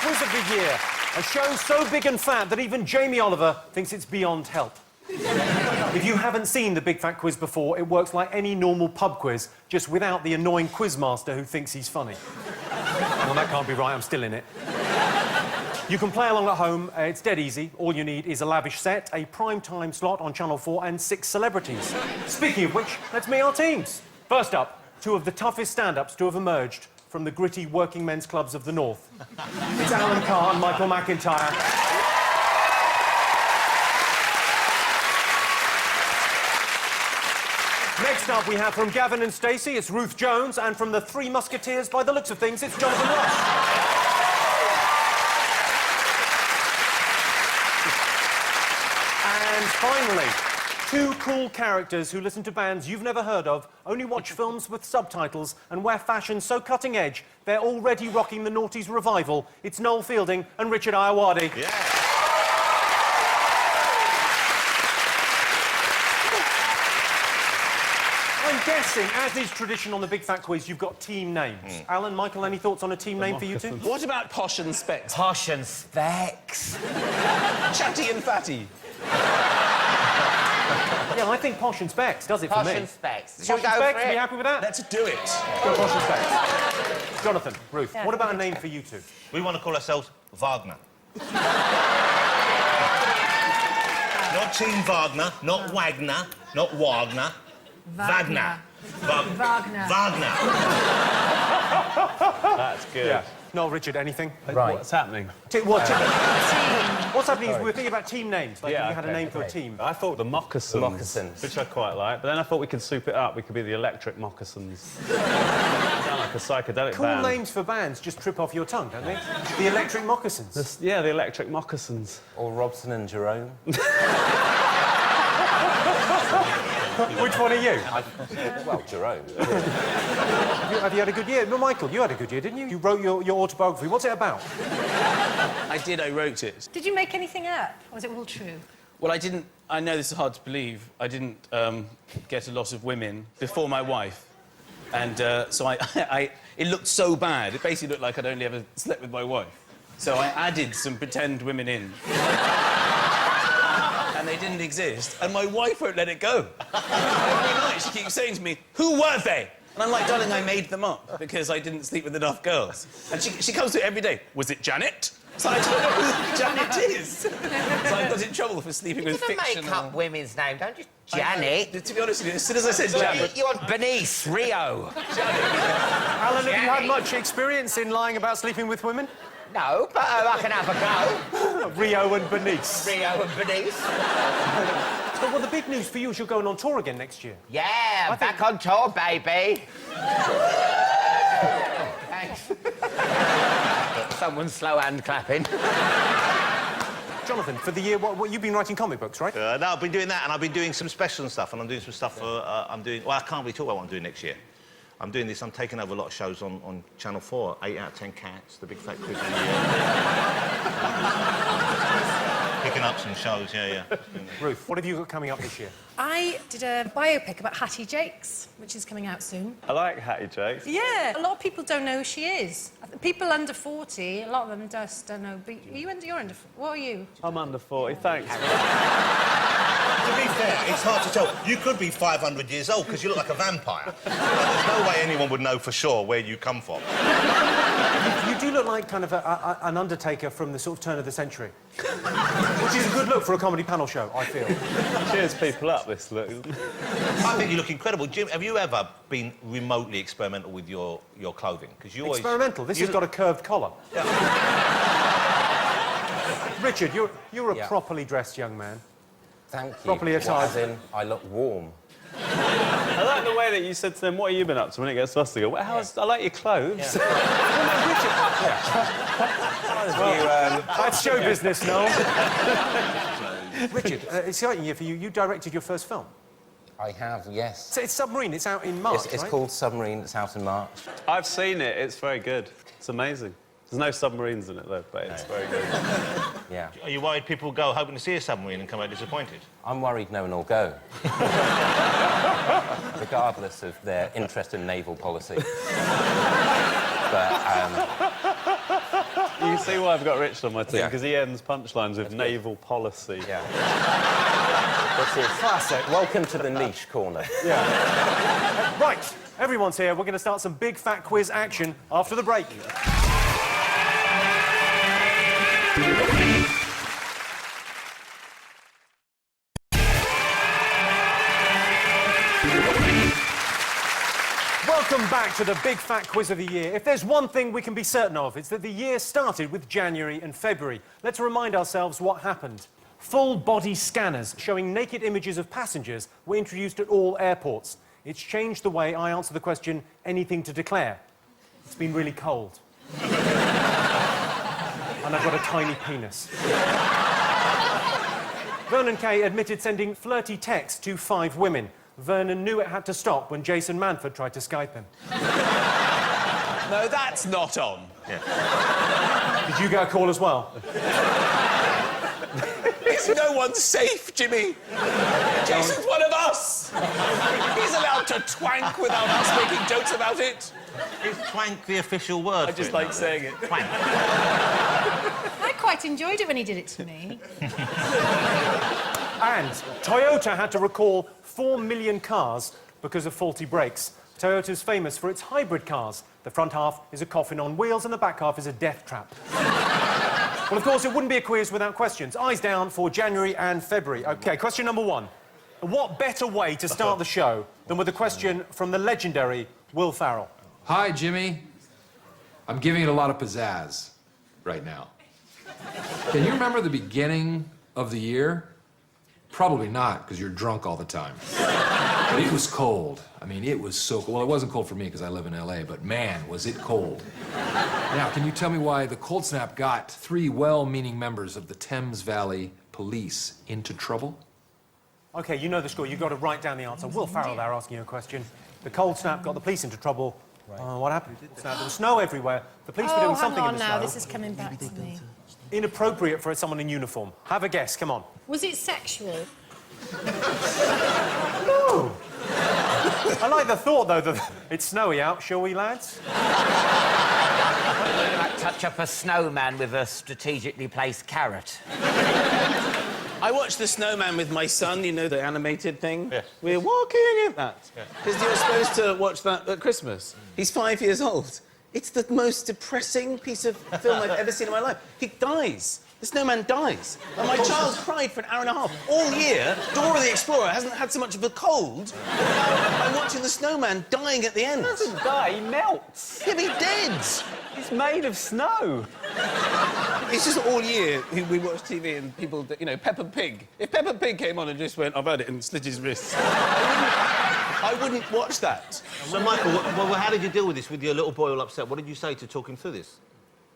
quiz of the year. A show so big and fat that even Jamie Oliver thinks it's beyond help. If you haven't seen the Big Fat Quiz before, it works like any normal pub quiz, just without the annoying quizmaster who thinks he's funny. Well, that can't be right, I'm still in it. You can play along at home, it's dead easy. All you need is a lavish set, a prime-time slot on Channel 4 and 6 celebrities. Speaking of which, let's meet our teams. First up, two of the toughest stand-ups to have emerged from the gritty working men's clubs of the North. It's Alan Carr and Michael McIntyre. Next up, we have from Gavin and Stacey, it's Ruth Jones, and from the Three Musketeers, by the looks of things, it's Jonathan Ross. And finally, two cool characters who listen to bands you've never heard of, only watch films with subtitles, and wear fashion so cutting edge, they're already rocking the Naughties revival. It's Noel Fielding and Richard Ayoade. Yeah. I'm guessing, as is tradition on the Big Fat Quiz, you've got team names. Alan, Michael, any thoughts on a team name for you two? What about Posh and Specs? Posh and Specs. Chatty and Fatty. Yeah, I think Posh and Specs does it for me. Posh and Specs. Posh and Specs, are you happy with that? Let's do it. Go Posh and Specs. Jonathan, Ruth, what about a name for you two? We want to call ourselves Wagner. Not Team Wagner, not Wagner, not Wagner. Wagner. Wagner. Wagner. That's good. Yeah. No, Richard, anything? Right. What's happening? What's happening is we're thinking about team names. Like, if you had a name for a team. I thought the moccasins. Which I quite like, but then I thought we could soup it up. We could be the electric moccasins. Sound like a psychedelic Cool band. names for bands just trip off your tongue, don't they? The Electric Moccasins. Yeah, the electric moccasins. Or Robson and Jerome. Which one are you? Well, Jerome. Have you had a good year? No, Michael, you had a good year, didn't you? You wrote your autobiography. What's it about? I did, I wrote it. Did you make anything up, or was it all true? Well, I didn't... I know this is hard to believe. I didn't get a lot of women before my wife. And so it looked so bad. It basically looked like I'd only ever slept with my wife. So I added some pretend women in. And they didn't exist, and my wife won't let it go. Every night she keeps saying to me, "Who were they?" And I'm like, "Darling, I made them up because I didn't sleep with enough girls." And she comes to it every day. "Was it Janet?" So I don't know who Janet is. So I got in trouble for sleeping with fiction. You make up women's names, don't you? Janet. To be honest with you, as soon as I said Janet... You want Bernice, Rio. Alan, have you had much experience in lying about sleeping with women? No, but I can have a go. Rio and Bernice. Rio and Bernice. So, well, the big news for you is you're going on tour again next year. Yeah, back on tour, baby. Thanks. Someone's slow hand clapping. Jonathan, for the year, what you've been writing comic books, right? No, I've been doing that, and I've been doing some special stuff, and I'm doing some stuff for... Well, I can't really talk about what I'm doing next year. I'm doing this, I'm taking over a lot of shows on Channel 4. 8 out of 10 Cats, the Big Fat Quiz of the year. Picking up some shows, yeah. Ruth, what have you got coming up this year? I did a biopic about Hattie Jakes, which is coming out soon. I like Hattie Jakes. Yeah, a lot of people don't know who she is. People under 40, a lot of them just don't know. But you're under... What are you? I'm under 40, thanks. To be fair, it's hard to tell. You could be 500 years old because you look like a vampire. There's no way anyone would know for sure where you come from. You do look like kind of an undertaker from the sort of turn of the century. Which is a good look for a comedy panel show, I feel. Cheers people up, this look. I think you look incredible. Jim, have you ever been remotely experimental with your clothing? Because you always... Experimental? This has got a curved collar. Yeah. Richard, you're a properly dressed young man. Thank you. Properly attired. As in, I look warm. I like the way that you said to them, "What have you been up to?" When it gets to us, they go, "Well, I like your clothes." Well, that's show business, Noel. Richard, exciting year for you. You directed your first film. I have, yes. So it's Submarine. It's out in March, It's called Submarine. It's out in March. I've seen it. It's very good. It's amazing. There's no submarines in it, though, but it's very good. Yeah. Are you worried people go hoping to see a submarine and come out disappointed? I'm worried no one will go. Regardless of their interest in naval policy. But, You see why I've got Richard on my team? Yeah. Because he ends punchlines with naval policy. Yeah. This is classic. Welcome to the niche corner. Right, everyone's here. We're going to start some big fat quiz action after the break. Welcome back to the big fat quiz of the year. If there's one thing we can be certain of, it's that the year started with January and February. Let's remind ourselves what happened. Full body scanners showing naked images of passengers were introduced at all airports. It's changed the way I answer the question, anything to declare. It's been really cold. And I've got a tiny penis. Vernon Kay admitted sending flirty texts to 5 women. Vernon knew it had to stop when Jason Manford tried to Skype him. No, that's not on. Did you get a call as well? Is no one safe, Jimmy? Jason's one of us. He's allowed to twank without us making jokes about it. Is twank the official word? I just like saying it. Twank. I quite enjoyed it when he did it to me. And Toyota had to recall 4 million cars because of faulty brakes. Toyota's famous for its hybrid cars. The front half is a coffin on wheels and the back half is a death trap. Well, of course, it wouldn't be a quiz without questions. Eyes down for January and February. OK, question number 1. What better way to start the show than with a question from the legendary Will Ferrell? Hi, Jimmy. I'm giving it a lot of pizzazz right now. Can you remember the beginning of the year? Probably not, because you're drunk all the time. But it was cold. I mean, it was so cold. Well, it wasn't cold for me because I live in LA, but man, was it cold. Now, can you tell me why the cold snap got 3 well-meaning members of the Thames Valley Police into trouble? OK, you know the score. You've got to write down the answer. Will Ferrell there asking you a question. The cold snap got the police into trouble. What happened? There was snow everywhere. The police were doing something in the snow. Now, this is coming back to me. Inappropriate for someone in uniform. Have a guess, come on. Was it sexual? No. I like the thought, though, that it's snowy out, shall we, lads? Touch up a snowman with a strategically placed carrot. I watched The Snowman with my son, you know, the animated thing? Yes. We're walking in that. Because you were supposed to watch that at Christmas. He's 5 years old. It's the most depressing piece of film I've ever seen in my life. He dies. The snowman dies. And my child cried for an hour and a half. All year, Dora the Explorer hasn't had so much of a cold. I'm watching the snowman dying at the end. He doesn't die, he melts. He'll be dead. He's made of snow. It's just all year we watch TV and people, you know, Peppa Pig. If Peppa Pig came on and just went, I've had it, and slit his wrists, I wouldn't watch that. So, Michael, well, how did you deal with this? With your little boy all upset, what did you say to talk him through this?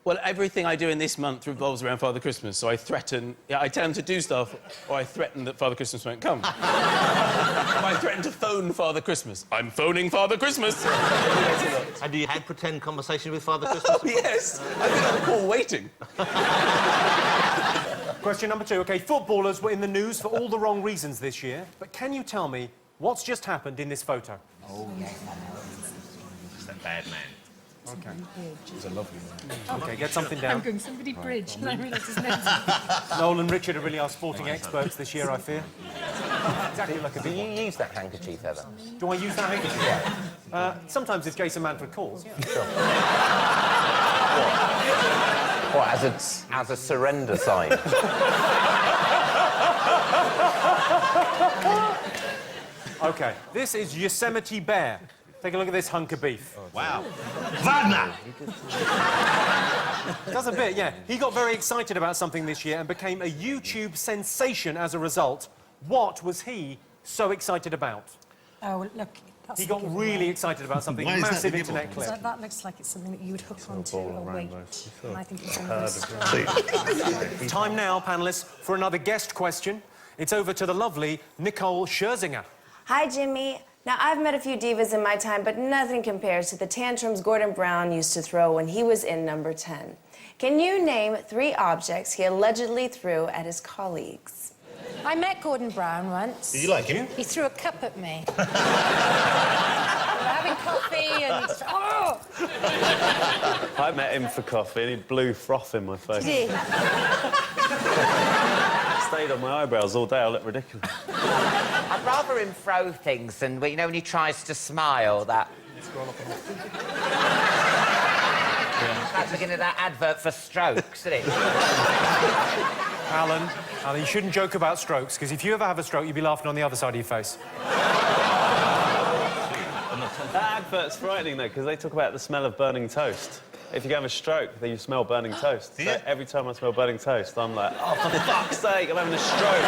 Well, everything I do in this month revolves around Father Christmas, so I threaten... Yeah, I tell him to do stuff, or I threaten that Father Christmas won't come. Or I threaten to phone Father Christmas. I'm phoning Father Christmas! And you had pretend conversation with Father Christmas? Oh, yes! I've been on the call waiting. Question number 2. OK, footballers were in the news for all the wrong reasons this year, but can you tell me what's just happened in this photo? Oh, yes, I know. It's that bad man. OK. It's a lovely one. OK, get something I'm down. going somebody bridge, and I realise his name's... Noel and Richard are really our sporting experts this year, I fear. Exactly like a Do big you one. use that handkerchief ever? Do I use that handkerchief? Sometimes if Jason Manford calls, yeah. What, as a surrender sign? OK, this is Yosemite Bear. Take a look at this hunk of beef. Wow. Wagner! Does a bit, yeah. He got very excited about something this year and became a YouTube sensation as a result. What was he so excited about? Oh, look, that's... He got really excited about something. Why is that Massive the internet nibble? clip. That looks like it's something that you would hook onto a weight. And I think it's Time now, panellists, for another guest question. It's over to the lovely Nicole Scherzinger. Hi, Jimmy. Now, I've met a few divas in my time, but nothing compares to the tantrums Gordon Brown used to throw when he was in number 10. Can you name 3 objects he allegedly threw at his colleagues? I met Gordon Brown once. Did you like him? He threw a cup at me. We were having coffee and he just... Oh! I met him for coffee and he blew froth in my face. Did he? Stayed on my eyebrows all day. I look ridiculous. I'd rather him throw things than, you know, when he tries to smile, that... That's beginning of that advert for strokes, isn't it? Alan, you shouldn't joke about strokes, because if you ever have a stroke, you'll be laughing on the other side of your face. That advert's frightening, though, because they talk about the smell of burning toast. If you have a stroke, then you smell burning toast. Do so you? every time I smell burning toast, I'm like, oh, for fuck's sake, I'm having a stroke.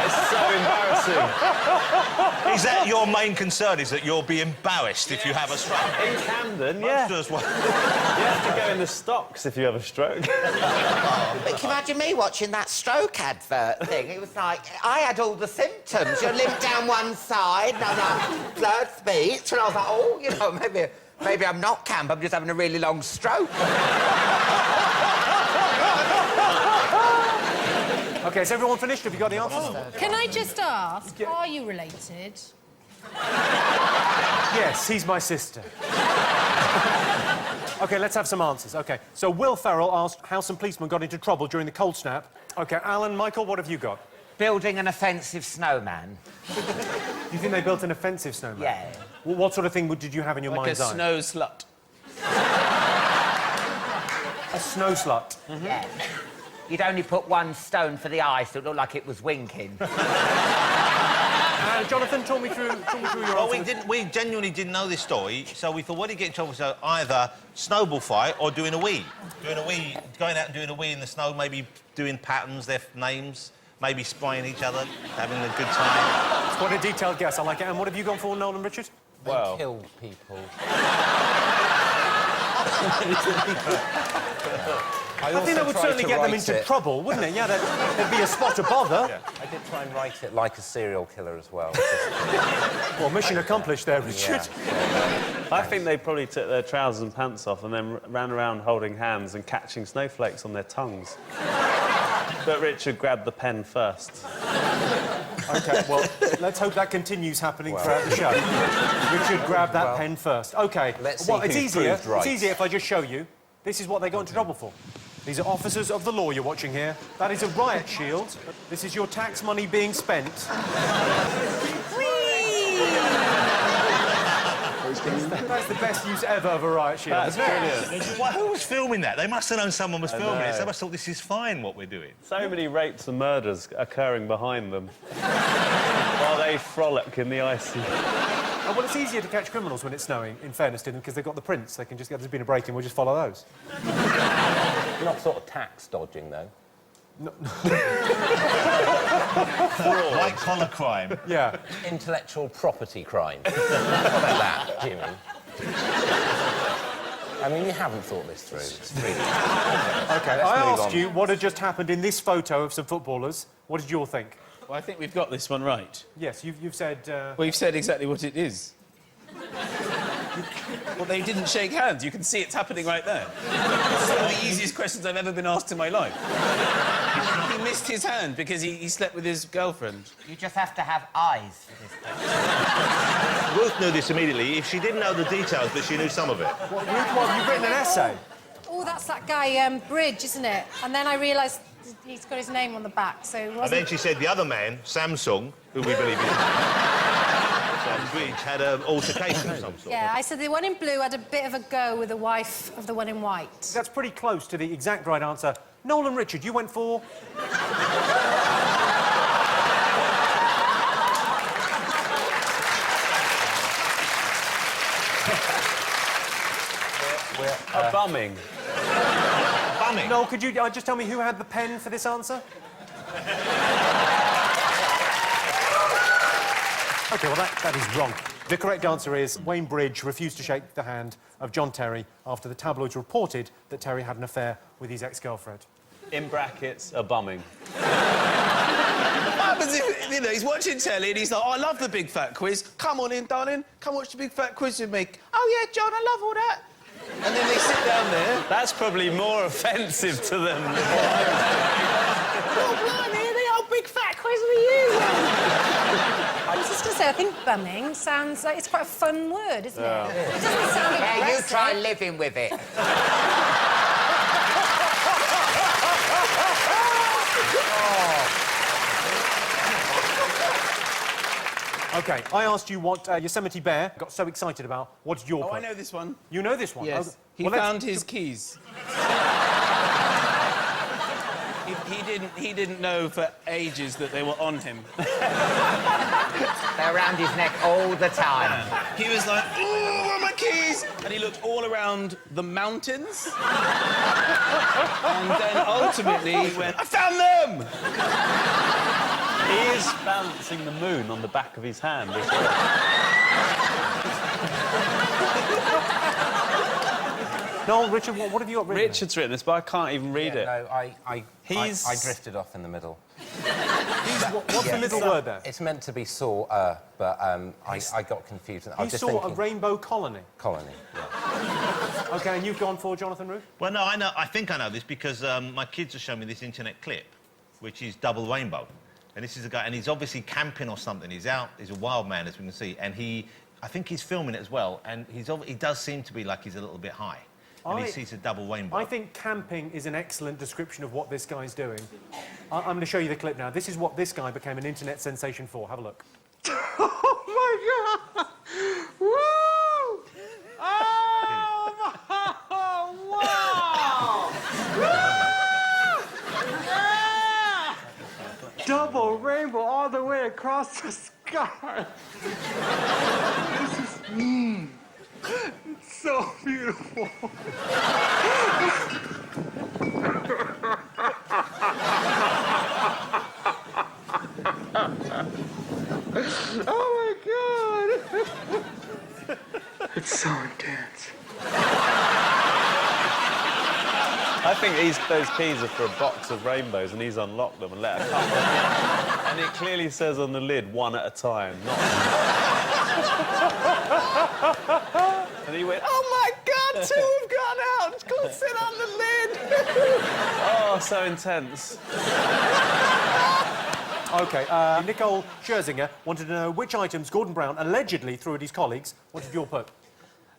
It's so embarrassing. Is that your main concern, is that you'll be embarrassed if you have a stroke? In Camden, yeah. Just one. You have to go in the stocks if you have a stroke. But can you imagine me watching that stroke advert thing? It was like, I had all the symptoms. You limp down one side, and I was like, blurred speech, and I was like, oh, you know, maybe I'm not camp, I'm just having a really long stroke. OK, is everyone finished? Have you got the answers? Can I just ask, are you related? Yes, he's my sister. OK, let's have some answers. OK, so Will Ferrell asked how some policemen got into trouble during the cold snap. OK, Alan, Michael, what have you got? Building an offensive snowman. You think they built an offensive snowman? Yeah. Well, what sort of thing did you have in your mind's eye? Like a snow slut. A snow slut. Mm-hmm. Yeah. You'd only put one stone for the eye, so it looked like it was winking. Jonathan, talk me through your Well, answer. we genuinely didn't know this story, so we thought, what did he get in trouble? So either snowball fight or doing a wee. Doing a wee, going out and doing a wee in the snow, maybe doing patterns, their names, maybe spraying each other, having a good time. It's quite a detailed guess. I like it. And what have you gone for, Noel and Richard? Well, killed people. I think that would certainly get them into trouble, wouldn't it? Yeah, there'd be a spot of bother. Yeah. I did try and write it like a serial killer as well. Well, mission accomplished there, Richard. Yeah. I think they probably took their trousers and pants off and then ran around holding hands and catching snowflakes on their tongues. But Richard grabbed the pen first. OK, well, let's hope that continues happening throughout the show. Richard grabbed that pen first. OK, let's see it's who's easier. proved right. It's easier if I just show you. This is what they got into trouble for. These are officers of the law you're watching here. That is a riot shield. This is your tax money being spent. That's the best use ever of a riot shield. That's brilliant. Well, who was filming that? They must have known someone was filming it. They must have thought this is fine, what we're doing. So many rapes and murders occurring behind them while they frolic in the icy. Oh, well, it's easier to catch criminals when it's snowing, in fairness to them, because they've got the prints. They can just get, there's been a break-in, we'll just follow those. You're not sort of tax dodging, though. White-collar crime. Yeah. Intellectual property crime. What about that, Jimmy? I mean, you haven't thought this through. It's really... OK, I asked you what had just happened in this photo of some footballers. What did you all think? Well, I think we've got this one right. Yes, you've said... Well, you've said exactly what it is. Well, they didn't shake hands. You can see it's happening right there. It's one of the easiest questions I've ever been asked in my life. He missed his hand because he slept with his girlfriend. You just have to have eyes for this question. Ruth knew this immediately. If she didn't know the details, but she knew some of it. What, Ruth, what, you've written an essay? Oh, that's that guy, Bridge, isn't it? And then I realised he's got his name on the back, so it wasn't... And then she said the other man, Samsung, who we believe is... Bridge had an altercation of some sort. Yeah, I said the one in blue had a bit of a go with the wife of the one in white. That's pretty close to the exact right answer. Noel and Richard, you went for... A bumming. Bumming? Noel, could you just tell me who had the pen for this answer? OK, well, that is wrong. The correct answer is Wayne Bridge refused to shake the hand of John Terry after the tabloids reported that Terry had an affair with his ex-girlfriend. In brackets, a bumming. What happens if, you know, he's watching telly and he's like, oh, I love the big fat quiz. Come on in, darling. Come watch the big fat quiz with me. Oh, yeah, John, I love all that. And then they sit down there. That's probably more offensive to them. Oh, blimey, the old big fat quiz with you. I was just going to say, say, I think bumming sounds like it's quite a fun word, isn't it? It doesn't sound Yeah, you aggressive. try living with it. OK, I asked you what Yosemite Bear got so excited about. What did your Oh, put? I know this one. You know this one? Yes. Oh, He well, let's- found his keys. He didn't know for ages that they were on him. They're around his neck all the time. He was like, "Ooh, where are my keys?" And he looked all around the mountains. And then ultimately he went, "I found them!" He is balancing the moon on the back of his hand as well. Noel, Richard, what have you got written? Richard's written this, but I can't even read it. No, I He's- drifted off in the middle. What's the middle word there? It's meant to be saw, but I got confused. I He was just saw thinking... a rainbow colony. colony, yeah. OK, and you've gone for Jonathan Root? Well, no, I know. I think I know this because my kids have shown me this internet clip, which is double rainbow, and this is a guy, and he's obviously camping or something. He's out. He's a wild man, as we can see, and I think he's filming it as well, and he does seem to be like he's a little bit high, and he sees a double rainbow. I think camping is an excellent description of what this guy's doing. I'm going to show you the clip now. This is what this guy became an internet sensation for. Have a look. Oh my God! Woo! Oh, wow! Yeah! Double rainbow all the way across the sky. This is it's so beautiful. Oh my God! It's so intense. I think those keys are for a box of rainbows, and he's unlocked them and let a couple in. And it clearly says on the lid, one at a time, not... And he went, "Oh my God, two have gone out! It's called sit on the lid!" Oh, so intense. OK, Nicole Scherzinger wanted to know which items Gordon Brown allegedly threw at his colleagues. What did you all put?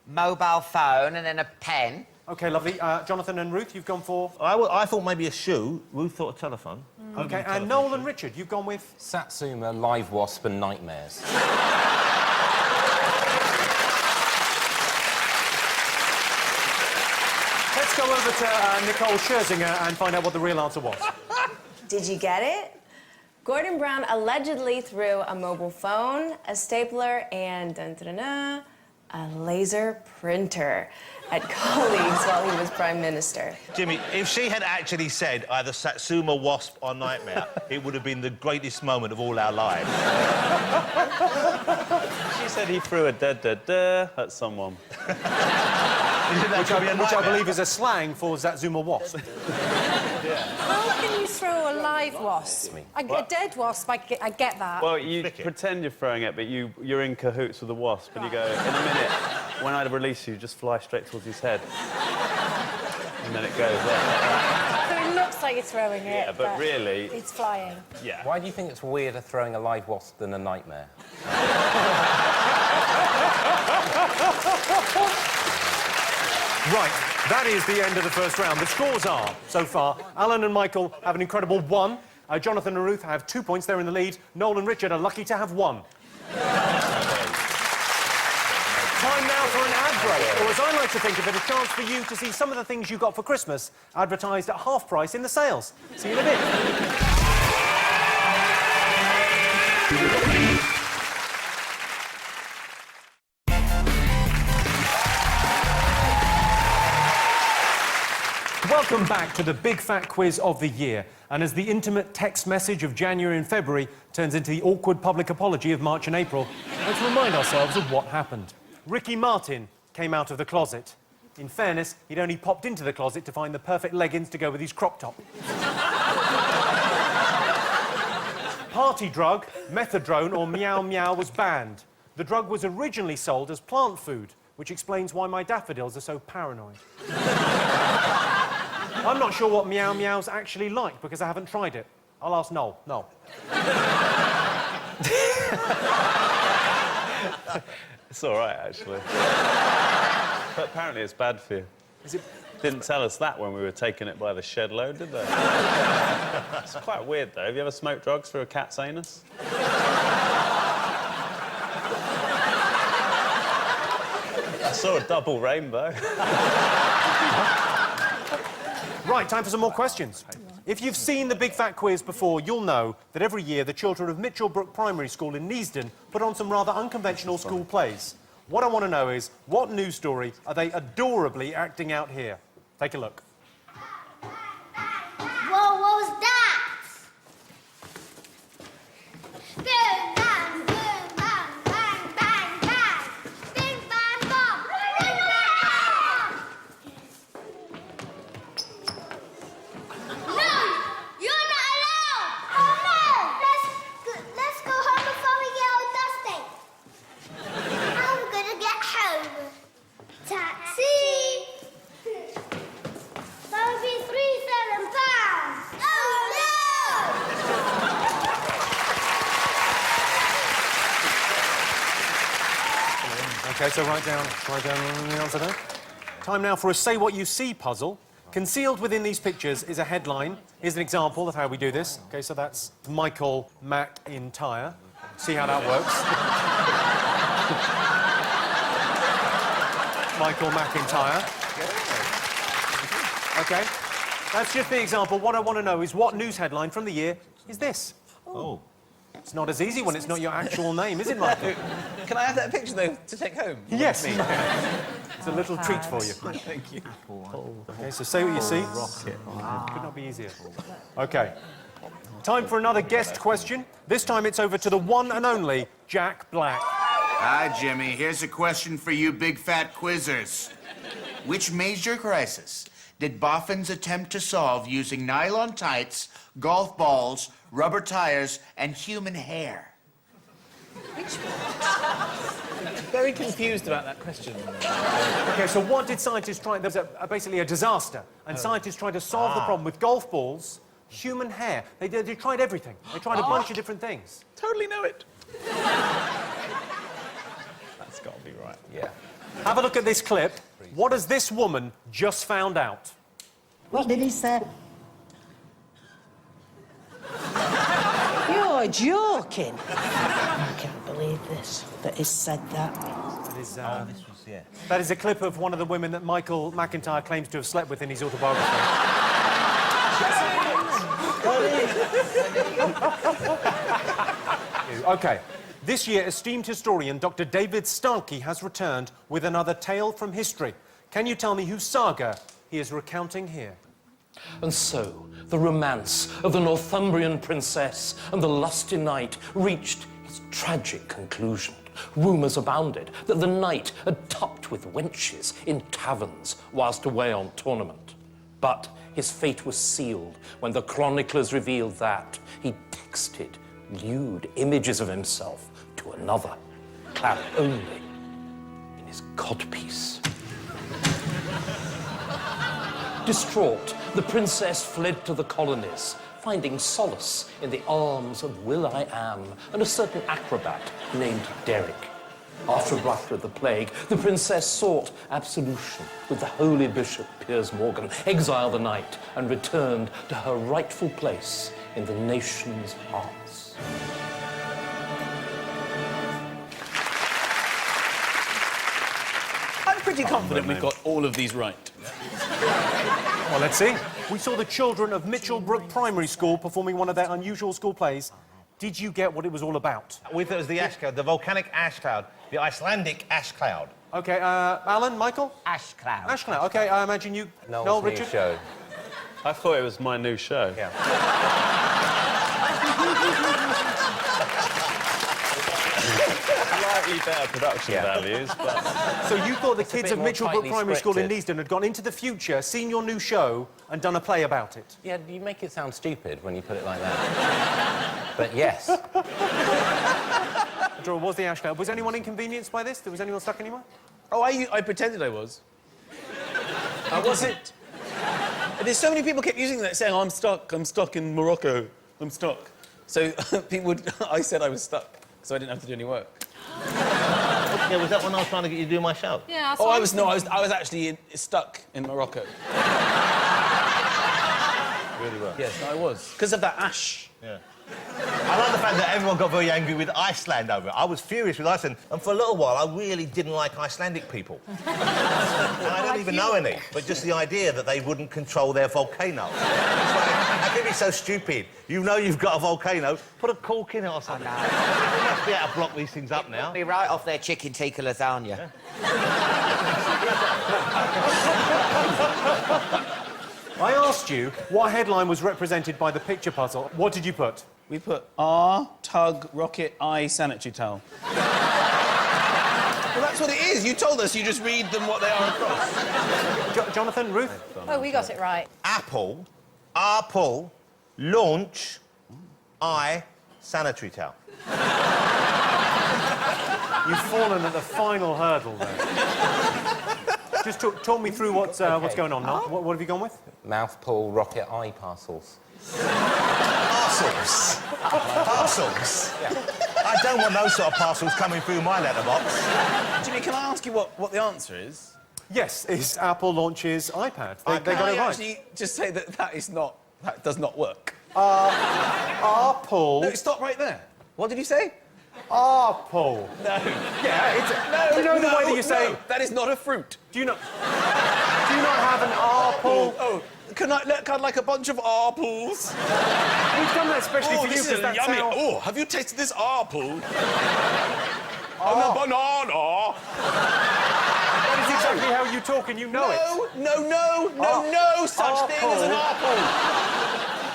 Mobile phone and then a pen. OK, lovely. Jonathan and Ruth, you've gone for... I thought maybe a shoe. Ruth thought a telephone. OK, and Noel and Richard, you've gone with... Satsuma, live wasp and nightmares. Let's go over to Nicole Scherzinger and find out what the real answer was. Did you get it? Gordon Brown allegedly threw a mobile phone, a stapler, and a laser printer at colleagues while he was Prime Minister. Jimmy, if she had actually said either Satsuma, wasp or nightmare, it would have been the greatest moment of all our lives. She said he threw a da-da-da at someone. Which I believe is a slang for Satsuma wasp. How can you throw a live wasp? A dead wasp, I get that. Well, you pretend you're throwing it, but you're in cahoots with the wasp, and you go, in a minute, when I release you, just fly straight towards his head. And then it goes there. So it looks like you're throwing it, Yeah, but really... it's flying. Yeah. Why do you think it's weirder throwing a live wasp than a nightmare? Right, that is the end of the first round. The scores are, so far, Alan and Michael have an incredible 1. Jonathan and Ruth have 2 points. They're in the lead. Noel and Richard are lucky to have 1. Time now for an ad break, or as I like to think of it, a chance for you to see some of the things you got for Christmas advertised at half price in the sales. See you in a bit. Welcome back to the big fat quiz of the year. And as the intimate text message of January and February turns into the awkward public apology of March and April, let's remind ourselves of what happened. Ricky Martin came out of the closet. In fairness, he'd only popped into the closet to find the perfect leggings to go with his crop top. Party drug, methadone or meow meow was banned. The drug was originally sold as plant food, which explains why my daffodils are so paranoid. I'm not sure what meow meow's actually like because I haven't tried it. I'll ask Noel. Noel. It's all right, actually. But apparently it's bad for you. Is it? Didn't tell us that when we were taking it by the shed load, did they? It's quite weird, though. Have you ever smoked drugs through a cat's anus? I saw a double rainbow. Right, time for some more questions. If you've seen the Big Fat Quiz before, you'll know that every year the children of Mitchellbrook Primary School in Neasden put on some rather unconventional school plays. What I want to know is, what news story are they adorably acting out here? Take a look. Whoa, what was that? Boom, bang, boom, bang, bang, bang, bang. Bing, bang, bong. Bing, bang, bong. No, you're not allowed. Oh, no. Let's go home before we get all dusty. I'm gonna get home. Taxi. That would be £37. Oh, no! OK, so write down the answer there. Time now for a Say What You See puzzle. Concealed within these pictures is a headline. Here's an example of how we do this. OK, so that's Michael McIntyre. See how that works. Michael McIntyre. OK, that's just the example. What I want to know is what news headline from the year is this? Oh. It's not as easy when it's not your actual name, is it, Michael? Can I have that picture, though, to take home? Yes. It's a little treat for you. Thank you. OK, so say what you see. Could not be easier. OK. Time for another guest question. This time it's over to the one and only Jack Black. Hi, Jimmy. Here's a question for you big fat quizzers. Which major crisis did boffins attempt to solve using nylon tights, golf balls, rubber tires, and human hair? Very confused about that question. OK, so what did scientists try? There was basically a disaster, and scientists tried to solve the problem with golf balls, human hair. They tried everything. They tried a bunch of different things. Totally know it. That's got to be right. Yeah. Have a look at this clip. What has this woman just found out? What did he say? You're joking. I can't believe this, that he said that. That is a clip of one of the women that Michael McIntyre claims to have slept with in his autobiography. OK. This year, esteemed historian Dr. David Starkey has returned with another tale from history. Can you tell me whose saga he is recounting here? And so, the romance of the Northumbrian princess and the lusty knight reached its tragic conclusion. Rumours abounded that the knight had supped with wenches in taverns whilst away on tournament. But his fate was sealed when the chroniclers revealed that he texted lewd images of himself to another, clad only in his codpiece. Distraught, the princess fled to the colonies, finding solace in the arms of Will-I-Am and a certain acrobat named Derek. After a bout with the plague, the princess sought absolution with the holy bishop Piers Morgan, exiled the knight, and returned to her rightful place in the nation's hearts. I'm pretty confident we've got all of these right. Well, let's see. We saw the children of Mitchellbrook Primary School performing one of their unusual school plays. Did you get what it was all about? We thought it was the ash cloud, the volcanic ash cloud, the Icelandic ash cloud. OK, Alan, Michael? Ash cloud. Ash cloud. OK, I imagine you... Noel, Richard? show. I thought it was my new show. Yeah. Slightly better production values, but... So you thought the kids bit of more Mitchellbrook tightly Primary School in scripted. Neasden had gone into the future, seen your new show, and done a play about it? Yeah, you make it sound stupid when you put it like that. But yes. What was the ash cloud? Was anyone inconvenienced by this? Was anyone stuck anywhere? Oh, I pretended I was. I wasn't. There's so many people kept using that, saying, I'm stuck in Morocco, I'm stuck. So people would... I said I was stuck, so I didn't have to do any work. Yeah, was that when I was trying to get you to do my show? Yeah, that's Oh, what I was actually stuck in Morocco. Really well. Yes, I was. Because of that ash. Yeah. I like the fact that everyone got very angry with Iceland over it. I was furious with Iceland, and for a little while I really didn't like Icelandic people. And I don't even know any, but just the idea that they wouldn't control their volcano. It's like, how can you be so stupid? You know you've got a volcano, put a cork in it or something. You must be able to block these things up now. Be right off their chicken tikka lasagna. I asked you what headline was represented by the picture puzzle. What did you put? We put R, tug, rocket, I, sanitary towel. Well, that's what it is. You told us. You just read them what they are across. Jonathan, Ruth? Oh, we got it right. Apple, Apple, launch, I, sanitary towel. You've fallen at the final hurdle there. Just talk me through what's going on now. What have you gone with? Mouth pull, rocket eye parcels. Parcels? Parcels? Yeah. I don't want those sort of parcels coming through my letterbox. Jimmy, can I ask you what the answer is? Yes, it's Apple launches iPad. They got it right. Actually just say that that does not work. Apple... No, stop right there. What did you say? Apple. No. Yeah, it's... No, you know the way that you say... No, that is not a fruit. Do you not have an apple? Oh, can I like a bunch of apples? We've done that especially for you this is because yummy. how... Oh, have you tasted this apple? And a banana. That is exactly how you talk and you know it. No such thing as an apple.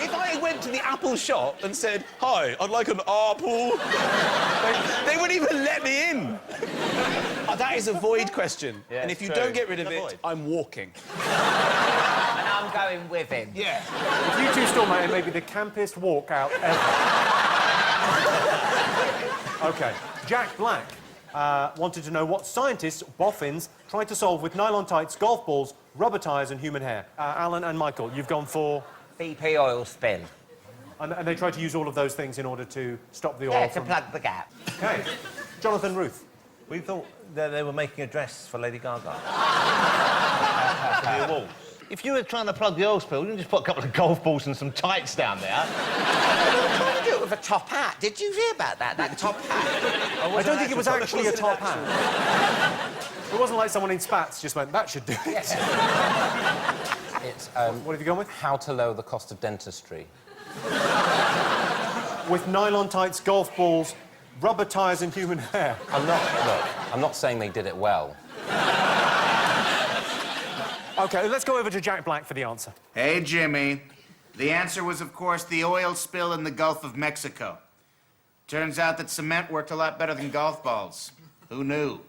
If I went to the apple shop and said, "Hi, I'd like an apple," they wouldn't even let me in. That is a void question. Yeah, and if you true. don't get rid of it, I'm walking. And I'm going with him. Yeah. If you two storm out, it may be the campest walkout ever. OK. Jack Black wanted to know what scientists, boffins, tried to solve with nylon tights, golf balls, rubber tyres and human hair. Alan and Michael, you've gone for... BP oil spill. And they tried to use all of those things in order to stop the oil Yeah, from... to plug the gap. OK. Jonathan, Ruth. We thought that they were making a dress for Lady Gaga. For the awards. If you were trying to plug the oil spill, you didn't just put a couple of golf balls and some tights down there. They were trying to do it with a top hat. Did you hear about that? That top hat? I don't think it was actually a top hat. It wasn't like someone in spats just went, that should do it. It's, what have you gone with? How to lower the cost of dentistry. With nylon tights, golf balls, rubber tyres and human hair. I'm not saying they did it well. OK, let's go over to Jack Black for the answer. Hey, Jimmy. The answer was, of course, the oil spill in the Gulf of Mexico. Turns out that cement worked a lot better than golf balls. Who knew?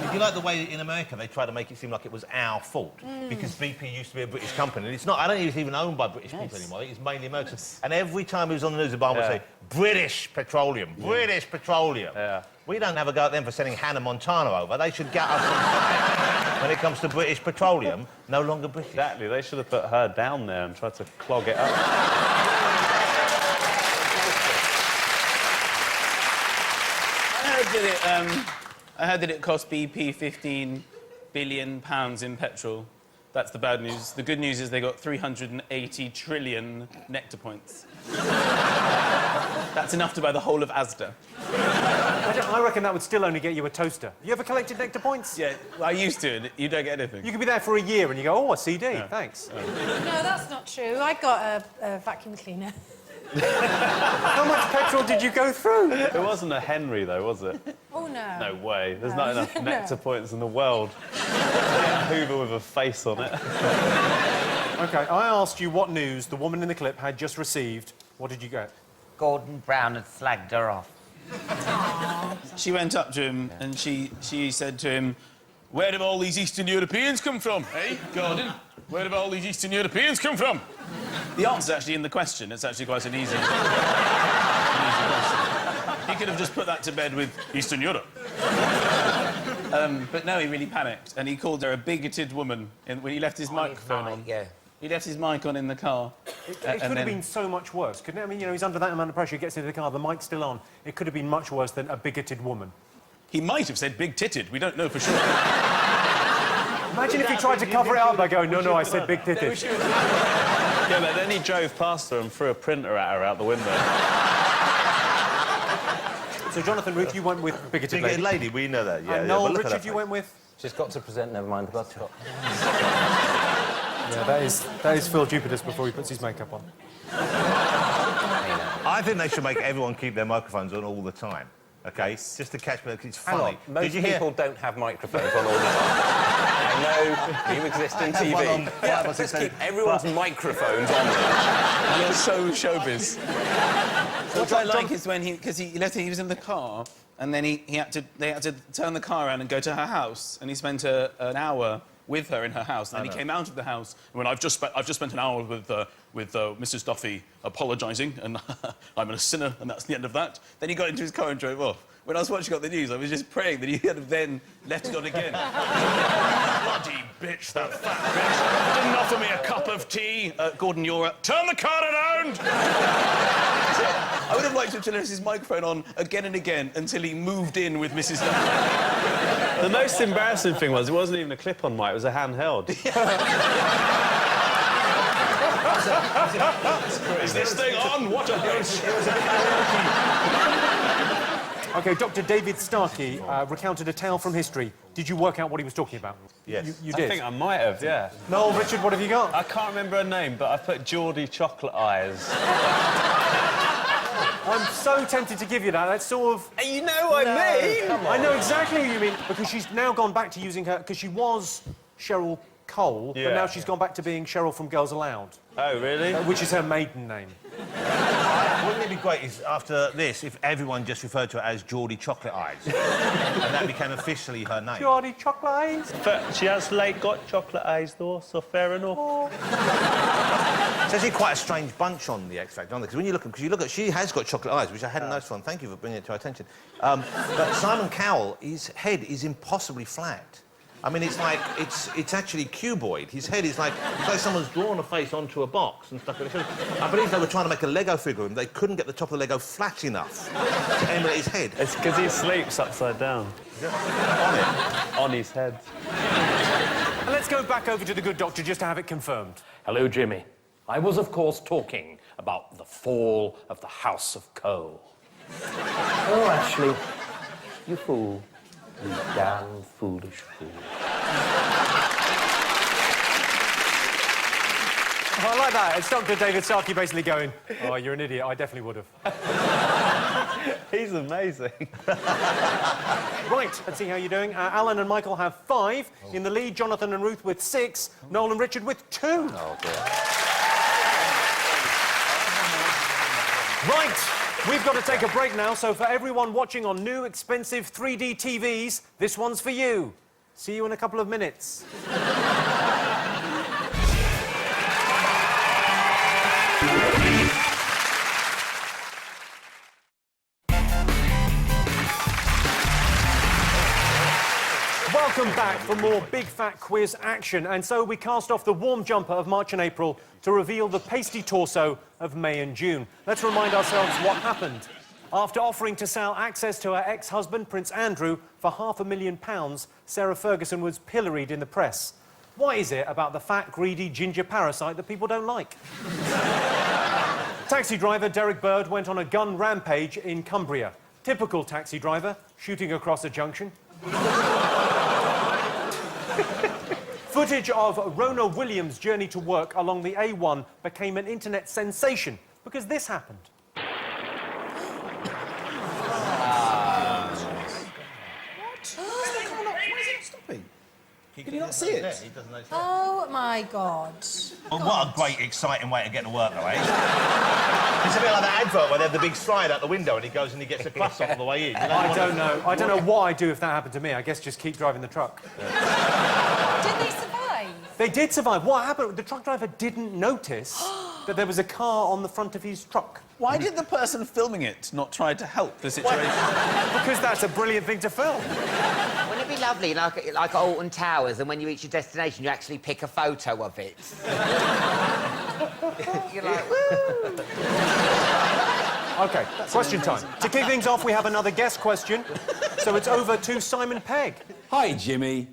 Did you like the way in America they try to make it seem like it was our fault? Because BP used to be a British company, and it's not. I don't think it's even owned by British people anymore. It's mainly American. And every time it was on the news, Obama would say, British Petroleum, British Petroleum. Yeah. We don't have a go at them for sending Hannah Montana over. They should get us on fire. When it comes to British Petroleum, no longer British. Exactly. They should have put her down there and tried to clog it up. I heard that it cost BP £15 billion in petrol. That's the bad news. The good news is they got 380 trillion nectar points. That's enough to buy the whole of Asda. I reckon that would still only get you a toaster. You ever collected nectar points? Yeah, I used to, and you don't get anything. You could be there for a year and you go, oh, a CD, thanks. No, that's not true. I got a vacuum cleaner. How much petrol did you go through? It wasn't a Henry, though, was it? Oh, no. No way. There's not enough nectar points in the world. Hoover with a face on it. OK, I asked you what news the woman in the clip had just received. What did you get? Gordon Brown had slagged her off. She went up to him and she said to him, "Where have all these Eastern Europeans come from, eh, Gordon? Where have all these Eastern Europeans come from?" The answer's actually in the question. It's actually quite an easy question. He could have just put that to bed with Eastern Europe. But no, he really panicked, and he called her a bigoted woman when he left his microphone on. Yeah. He left his mic on in the car, It could have been so much worse, couldn't it? I mean, you know, he's under that amount of pressure, he gets into the car, the mic's still on. It could have been much worse than a bigoted woman. He might have said big-titted. We don't know for sure. Imagine if he tried to cover it up by going, no, I said big-titted. Yeah, but then he drove past her and threw a printer at her out the window. So, Jonathan, Ruth, you went with bigoted lady. Lady, we know that, yeah. And Noel, Richard, you went with? She's got to present, never mind the buttercup. Yeah, that is Phil Jupiter's before he puts his makeup on. I think they should make everyone keep their microphones on all the time, OK? Just to catch me, it's funny. Most people don't have microphones on all the time. I know you exist in TV. Just keep everyone's microphones on them. You're so showbiz. What I like is when he was in the car, and then they had to turn the car around and go to her house, and he spent an hour with her in her house, and then he came out of the house and went, I've just spent an hour with Mrs. Duffy apologising, and I'm a sinner, and that's the end of that. Then he got into his car and drove off. When I was watching on the news, I was just praying that he had then left it on again. Bloody bitch, that fat bitch. Didn't offer me a cup of tea. Gordon, turn the car around! I would have liked him to let his microphone on again and again until he moved in with Mrs. Duffy. The most embarrassing thing was it wasn't even a clip-on mic, it was a handheld. Is this thing on? What a bitch! OK, Dr. David Starkey recounted a tale from history. Did you work out what he was talking about? Yes. You did? I think I might have, yeah. Noel, Richard, what have you got? I can't remember her name, but I put Geordie Chocolate Eyes. I'm so tempted to give you that. That's sort of... You know what I mean? I know exactly what you mean, because she's now gone back to using her... Because she was Cheryl Cole, but now she's gone back to being Cheryl from Girls Aloud. Oh, really? Which is her maiden name. Wouldn't it be great if, after this, if everyone just referred to her as Geordie Chocolate Eyes? And that became officially her name. Geordie Chocolate Eyes? But she has got chocolate eyes, though, so fair enough. Oh. It's actually quite a strange bunch on the X Factor, aren't they? Because when you look at, she has got chocolate eyes, which I hadn't noticed on. Thank you for bringing it to our attention. But Simon Cowell, his head is impossibly flat. I mean, it's like, it's actually cuboid. His head is like, it's like someone's drawn a face onto a box and stuck it in. I believe they were trying to make a Lego figure of him. They couldn't get the top of the Lego flat enough to emulate his head. It's because he sleeps upside down. On it? On his head. And let's go back over to the good doctor just to have it confirmed. Hello, Jimmy. I was, of course, talking about the fall of the House of Cole. Oh, actually, you fool. You damn foolish fool. Oh, I like that. It's Dr. David Starkey basically going, oh, you're an idiot. I definitely would have. He's amazing. Right, let's see how you're doing. Alan and Michael have 5. In the lead, Jonathan and Ruth with 6. Noel and Richard with 2. Oh, dear. Right, we've got to take a break now, so for everyone watching on new, expensive 3D TVs, this one's for you. See you in a couple of minutes. Welcome back for more Big Fat Quiz action. And so we cast off the warm jumper of March and April to reveal the pasty torso of May and June. Let's remind ourselves what happened. After offering to sell access to her ex-husband, Prince Andrew, for £500,000, Sarah Ferguson was pilloried in the press. What is it about the fat, greedy ginger parasite that people don't like? Taxi driver Derek Bird went on a gun rampage in Cumbria. Typical taxi driver, shooting across a junction. Footage of Rona Williams' journey to work along the A1 became an internet sensation because this happened. Can you not see it? He doesn't know it's Oh, my God. Well, what a great, exciting way to get to work, though, eh? It's a bit like that advert where they have the big slide out the window and he goes and he gets a croissant on the way in. I don't know. I don't know what I'd do if that happened to me. I guess just keep driving the truck. Did they survive? They did survive. What happened? The truck driver didn't notice that there was a car on the front of his truck. Why did the person filming it not try to help the situation? Because that's a brilliant thing to film. Wouldn't it be lovely, like at Alton Towers, and when you reach your destination, you actually pick a photo of it? You're like, woo! OK, question time. To kick things off, we have another guest question. So it's over to Simon Pegg. Hi, Jimmy.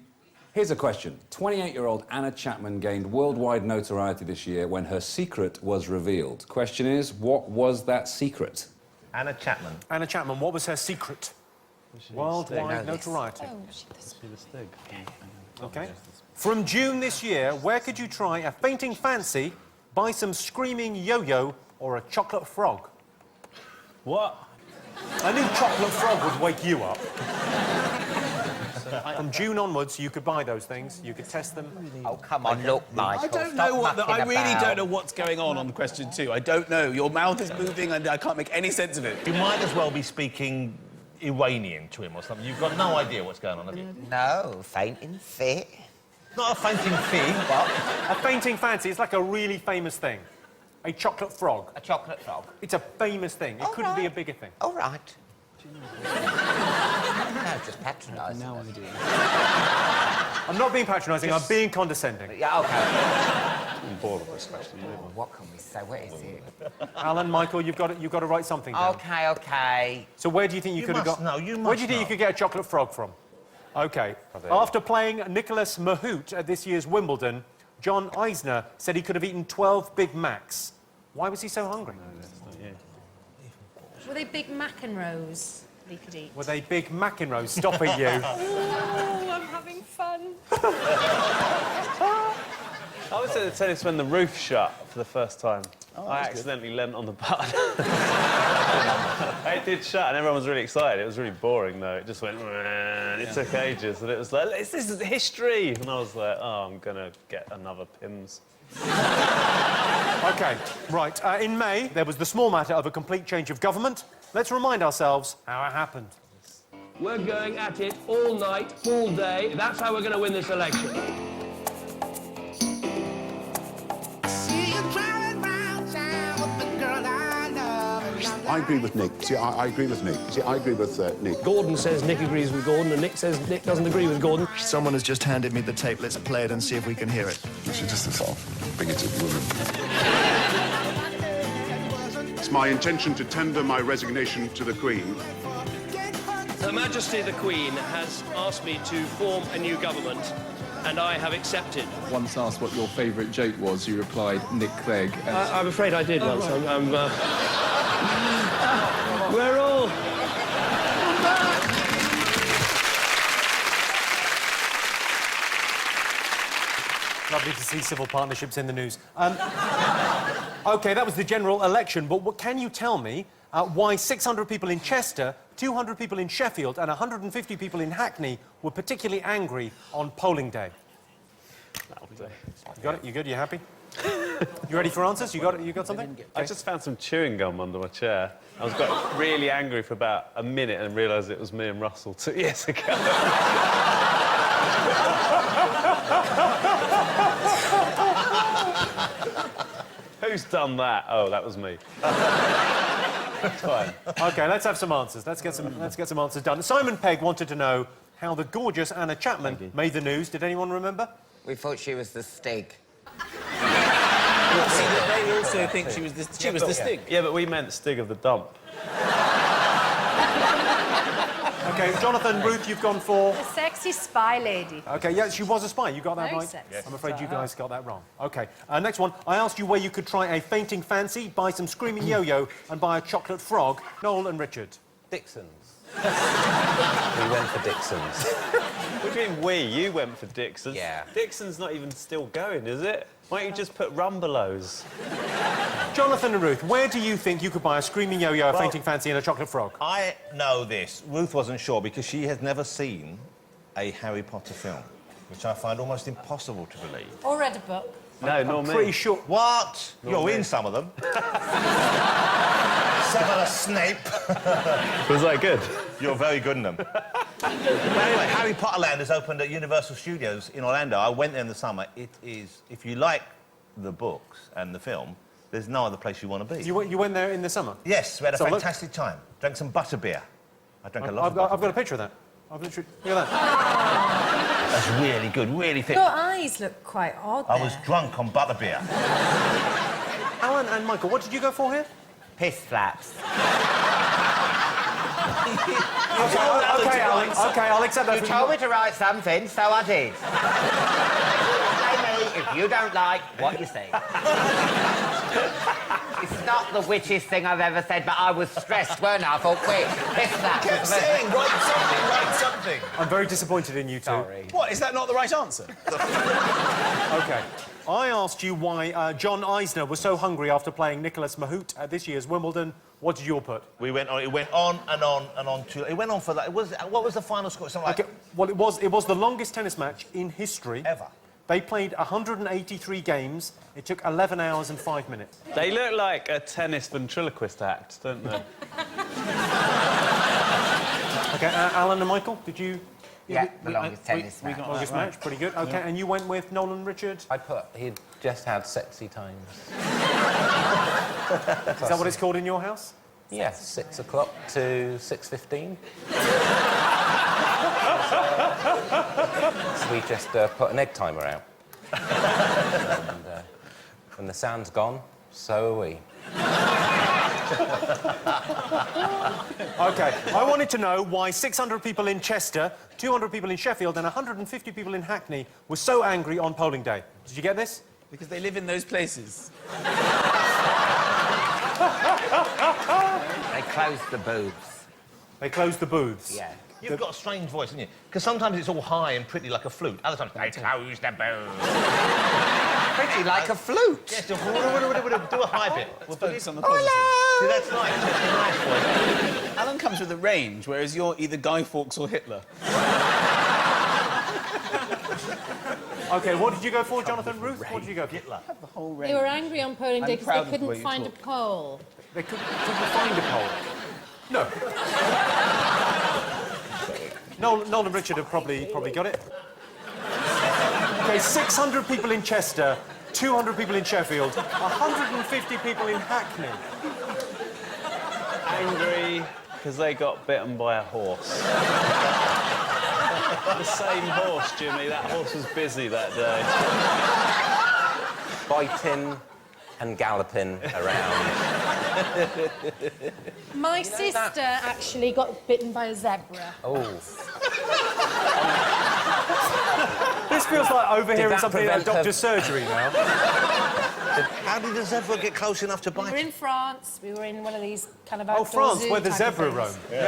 Here's a question. 28-year-old Anna Chapman gained worldwide notoriety this year when her secret was revealed. Question is, what was that secret? Anna Chapman. Anna Chapman, what was her secret? Worldwide notoriety. Oh, OK. From June this year, where could you try a fainting fancy, buy some screaming yo-yo, or a chocolate frog? What? I knew chocolate frog would wake you up. From June onwards, you could buy those things. You could test them. Oh, come on, look, Michael. I don't stop know what... mucking I really about. don't know what's going on question 2. I don't know. Your mouth is moving and I can't make any sense of it. You might as well be speaking Iranian to him or something. You've got no idea what's going on, have you? No, fainting fit. Not a fainting fee, but... A fainting fancy is like a really famous thing. A chocolate frog. A chocolate frog. It's a famous thing. It couldn't be a bigger thing. All right. No, just patronising. Now I do. I'm not being patronising, I'm being condescending. Yeah, OK. I'm bored of this question. What can we say? What is it? Alan, Michael, you've got to write something down. OK, OK. So where do you think you could have got... No, you must Where do you think know. you could get a chocolate frog from? OK. After playing Nicholas Mahout at this year's Wimbledon, John Eisner said he could have eaten 12 Big Macs. Why was he so hungry? Were they Big McEnroes that he could eat? Were they Big McEnroes? Stop it, you. Oh, I'm having fun. I was at the tennis when the roof shut for the first time. I accidentally leant on the button. It did shut and everyone was really excited. It was really boring, though. It just went... It took ages and it was like, this is history! And I was like, oh, I'm going to get another Pimm's. OK, right. In May, there was the small matter of a complete change of government. Let's remind ourselves how it happened. We're going at it all night, all day. That's how we're going to win this election. I agree with Nick. See, I agree with Nick. See, I agree with Nick. Gordon says Nick agrees with Gordon, and Nick says Nick doesn't agree with Gordon. Someone has just handed me the tape. Let's play it and see if we can hear it. She's just a sort of bigoted woman. It's my intention to tender my resignation to the Queen. Her Majesty the Queen has asked me to form a new government, and I have accepted. Once asked what your favourite joke was, you replied, Nick Clegg. I'm afraid I did once. We're all... Lovely to see civil partnerships in the news. OK, that was the general election, but what can you tell me why 600 people in Chester, 200 people in Sheffield and 150 people in Hackney were particularly angry on polling day? You got it? You good? You happy? You ready for answers? You got something? I just found some chewing gum under my chair. I got really angry for about a minute and realised it was me and Russell 2 years ago. Who's done that? Oh, that was me. It's fine. OK, let's have some answers. Let's get some answers done. Simon Pegg wanted to know how the gorgeous Anna Chapman made the news. Did anyone remember? We thought she was the Stig. They also think she was the Stig. Yeah, but we meant Stig of the Dump. OK, Jonathan, Ruth, you've gone for... The sexy spy lady. OK, yeah, she was a spy. You got that Very right? sexy. Yes. I'm afraid you guys got that wrong. OK, next one. I asked you where you could try a fainting fancy, buy some screaming yo-yo and buy a chocolate frog. Noel and Richard. Dixon's. We went for Dixon's. What do you mean we? You went for Dixon's. Yeah. Dixon's not even still going, is it? Why don't you just put Rumbelows? Jonathan and Ruth, where do you think you could buy a screaming yo-yo, a fainting fancy and a chocolate frog? I know this. Ruth wasn't sure because she has never seen a Harry Potter film, which I find almost impossible to believe. Or read a book. No, nor I'm me. pretty sure... What? Nor You're me. in some of them. Severus Snape. Was that good? You're very good in them. But anyway, Harry Potter Land has opened at Universal Studios in Orlando. I went there in the summer. It is... If you like the books and the film, there's no other place you want to be. You went there in the summer? Yes, we had a So look- fantastic time. Drank some butterbeer. I drank a lot of I've got a picture of that. I've literally... Look at that. That's really good, really thick. Your eyes look quite odd I there. was drunk on butterbeer. Alan and Michael, what did you go for here? Piss flaps. Okay, Alan. Okay, I'll accept that. You told me to write something, so I did. Say me if you don't like what you see. It's not the wittiest thing I've ever said, but I was stressed, weren't I? I thought, quick, piss flaps. Kept saying, write something, write something. I'm very disappointed in you two. Sorry. What, is that not the right answer? Okay. I asked you why John Eisner was so hungry after playing Nicolas Mahut at this year's Wimbledon. What did you all put? It went on and on and on. It went on for that. What was the final score? Something like... Okay, well, it was the longest tennis match in history. Ever. They played 183 games. It took 11 hours and 5 minutes. They look like a tennis ventriloquist act, don't they? Okay, Alan and Michael, did you... Yeah, the longest tennis match. Longest match, pretty good. OK, and you went with Nolan Richard? I put he'd just had sexy times. Is that what it's called in your house? Yes, 6 o'clock to 6:15. So we just put an egg timer out. And when the sound's gone, so are we. OK, I wanted to know why 600 people in Chester, 200 people in Sheffield and 150 people in Hackney were so angry on polling day. Did you get this? Because they live in those places. They closed the booths. They closed the booths? Yeah. You've got a strange voice, haven't you? Because sometimes it's all high and pretty like a flute. Other times, they close the booths. Pretty like a flute. Yes, do a high bit. We'll focus on the positive. See, that's nice. That's a nice voice. Alan comes with a range, whereas you're either Guy Fawkes or Hitler. OK, what did you go for, Jonathan? Ruth, what did you go for? Hitler. The whole range. They were angry on polling day I'm proud because of the they way couldn't you find a talk. poll. They couldn't find a poll. No. Nolan and Richard have probably got it. OK, 600 people in Chester, 200 people in Sheffield, 150 people in Hackney. Angry because they got bitten by a horse. The same horse, Jimmy. That horse was busy that day. Biting and galloping around. My sister actually got bitten by a zebra. Oh. This feels like overhearing that something like prevent her- doctor's surgery now. How did the zebra get close enough to We were bite? in France. We were in one of these kind of Oh, outdoor France, zoo where the type zebra of roam. things.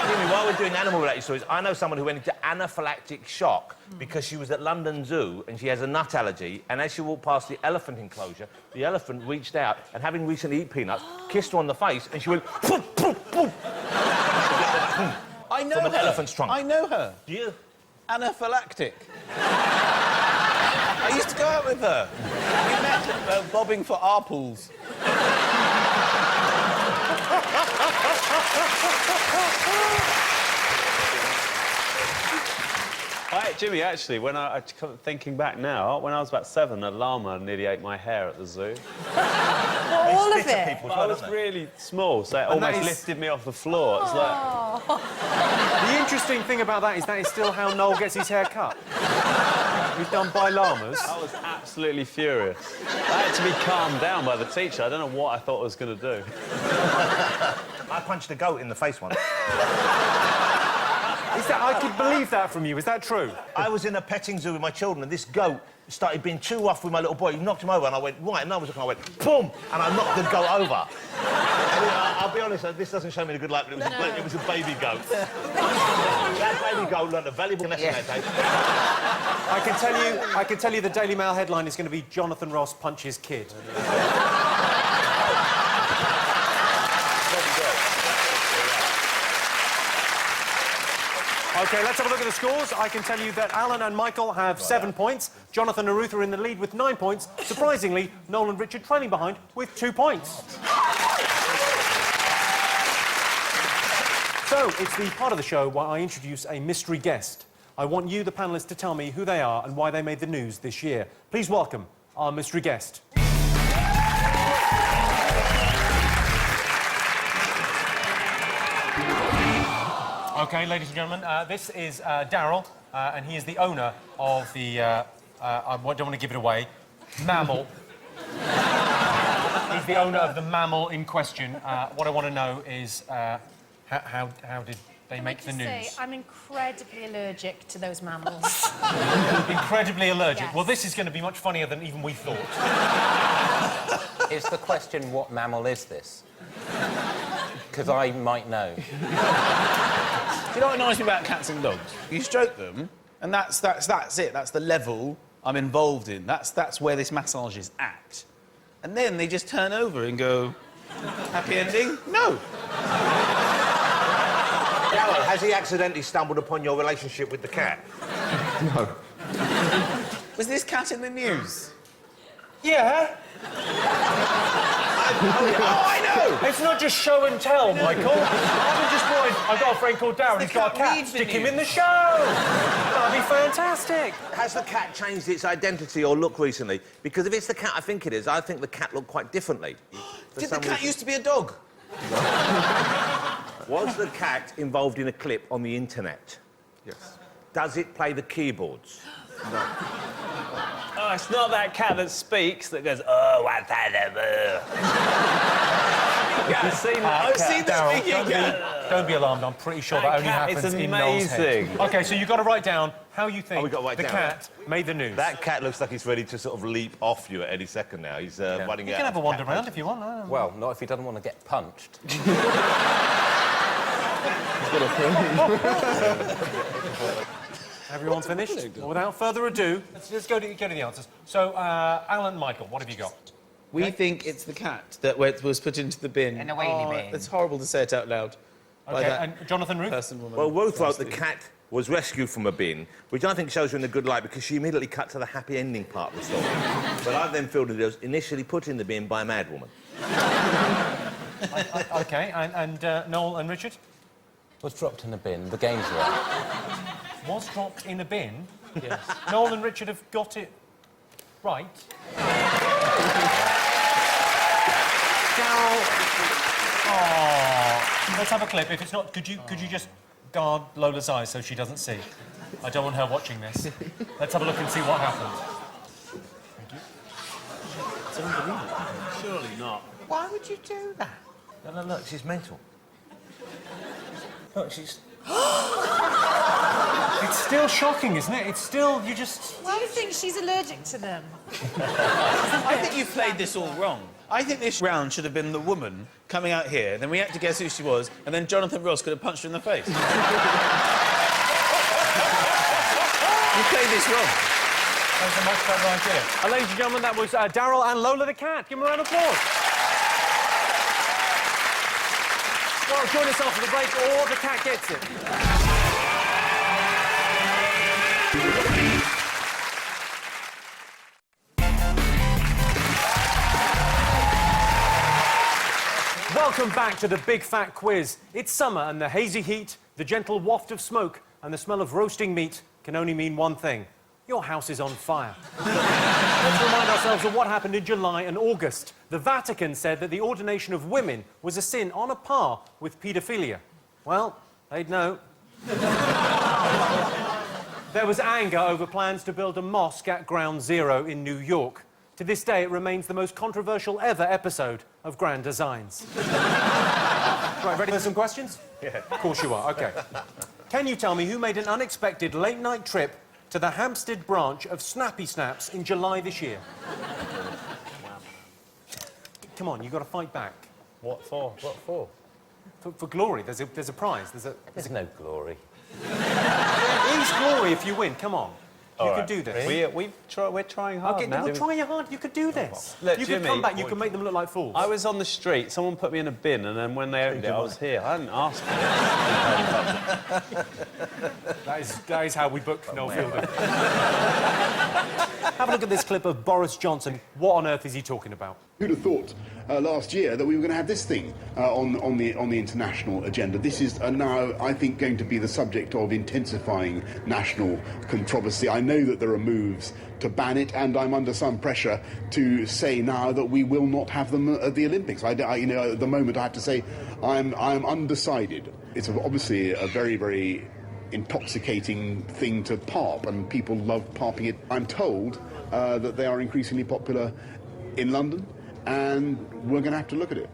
Jimmy, while we're doing animal-related stories, I know someone who went into anaphylactic shock because she was at London Zoo and she has a nut allergy, and as she walked past the elephant enclosure, the elephant reached out and, having recently eaten peanuts, kissed her on the face, and she went... Poof, poof, poof. I know From an her. elephant's trunk. I know her. Do you? Anaphylactic. I used to go out with her. We met bobbing for apples. Jimmy, actually, when thinking back now, when I was about 7, a llama nearly ate my hair at the zoo. All of it. But I was really small, so it almost lifted me off the floor. It's like... The interesting thing about that is still how Noel gets his hair cut. He's done by llamas. I was absolutely furious. I had to be calmed down by the teacher. I don't know what I thought I was going to do. I punched a goat in the face once. I could believe that from you. Is that true? I was in a petting zoo with my children, and this goat started being too rough with my little boy. He knocked him over, and I went, right, and I was looking, I went, boom, and I knocked the goat over. I'll be honest, this doesn't show me the good light, but it was a baby goat. That baby goat learned a valuable lesson that day. I can tell you the Daily Mail headline is going to be Jonathan Ross punches kid. OK, let's have a look at the scores. I can tell you that Alan and Michael have 7 points. Jonathan and Ruth are in the lead with 9 points. Surprisingly, Noel and Richard trailing behind with 2 points. So, it's the part of the show where I introduce a mystery guest. I want you, the panellists, to tell me who they are and why they made the news this year. Please welcome our mystery guest. OK, ladies and gentlemen, this is Darryl, and he is the owner of the, I don't want to give it away, mammal He's the owner of the mammal in question. What I want to know is how did they make the news? Say, I'm incredibly allergic to those mammals. Incredibly allergic. Yes. Well, this is going to be much funnier than even we thought. Is the question, what mammal is this? Because I might know. Do you know what annoys me about cats and dogs? You stroke them, and that's it. That's the level I'm involved in. That's where this massage is at. And then they just turn over and go, happy ending? No. Darryl, has he accidentally stumbled upon your relationship with the cat? No. Was this cat in the news? Yeah. Oh, I know! It's not just show and tell, Michael. I've got a friend called Darren. He's got a cat. Stick him in the show. That'd be fantastic. Has the cat changed its identity or look recently? Because if it's the cat I think it is, I think the cat looked quite differently. Did the cat used to be a dog? Was the cat involved in a clip on the internet? Yes. Does it play the keyboards? No. Oh, it's not that cat that speaks that goes, oh, what's that? I've seen that. I've seen the speaking cat. Don't be alarmed. I'm pretty sure that only happens in Noel's head. amazing. OK, so you've got to write down how you think we got to write the down. cat made the news. That cat looks like he's ready to sort of leap off you at any second now. He's running out. You can have a wander around if you want. Well, not if he doesn't want to get punched. Everyone's finished? Well, without further ado, let's go to the answers. So, Alan, Michael, what have you got? We think it's the cat that was put into the bin. In a wheelie bin. It's horrible to say it out loud. OK, and Jonathan Ruth? Person-woman. Well, Ruth wrote the cat was rescued from a bin, which I think shows her in a good light because she immediately cut to the happy ending part of the story. But I then feel that it was initially put in the bin by a mad woman. OK, and Noel and Richard? Was dropped in a bin. The game's right. Was dropped in a bin? Yes. Noel and Richard have got it right. Darryl. Oh, let's have a clip. If it's not, could you just guard Lola's eyes so she doesn't see? I don't want her watching this. Let's have a look and see what happened. Thank you. It's unbelievable. Surely not. Why would you do that? No, look, she's mental. Look, she's... It's still shocking, isn't it? It's still, you just... Do you think she's allergic to them? I think you've played this all wrong. I think this round should have been the woman coming out here, then we had to guess who she was, and then Jonathan Ross could have punched her in the face. You played this wrong. That's a much better idea. Ladies and gentlemen, that was Darryl and Lola the cat. Give them a round of applause. Well, join us after the break, or the cat gets it. Welcome back to the Big Fat Quiz. It's summer and the hazy heat, the gentle waft of smoke and the smell of roasting meat can only mean one thing. Your house is on fire. Let's remind ourselves of what happened in July and August. The Vatican said that the ordination of women was a sin on a par with paedophilia. Well, they'd know. There was anger over plans to build a mosque at Ground Zero in New York. To this day, it remains the most controversial ever episode of Grand Designs. Right, ready for some questions? Yeah. Of course you are, OK. Can you tell me who made an unexpected late-night trip to the Hampstead branch of Snappy Snaps in July this year? Come on, you've got to fight back. What for? What for? For glory. There's a prize. There's no glory. There is glory if you win. Come on. You can do this. We're trying hard OK, now. well, try your hard. You could do this. Look, you Jimmy, could come back. You can make them look like fools. I was on the street, someone put me in a bin, and then when they opened it, I was here. I hadn't asked for it. That is how we book Noel Fielding. Have a look at this clip of Boris Johnson. What on earth is he talking about? Who'd have thought last year that we were going to have this thing on the international agenda? This is now, I think, going to be the subject of intensifying national controversy. I know that there are moves to ban it, and I'm under some pressure to say now that we will not have them at the Olympics. You know, at the moment, I have to say I'm undecided. It's obviously a very, very intoxicating thing to parp, and people love parping it. I'm told that they are increasingly popular in London, and we're going to have to look at it.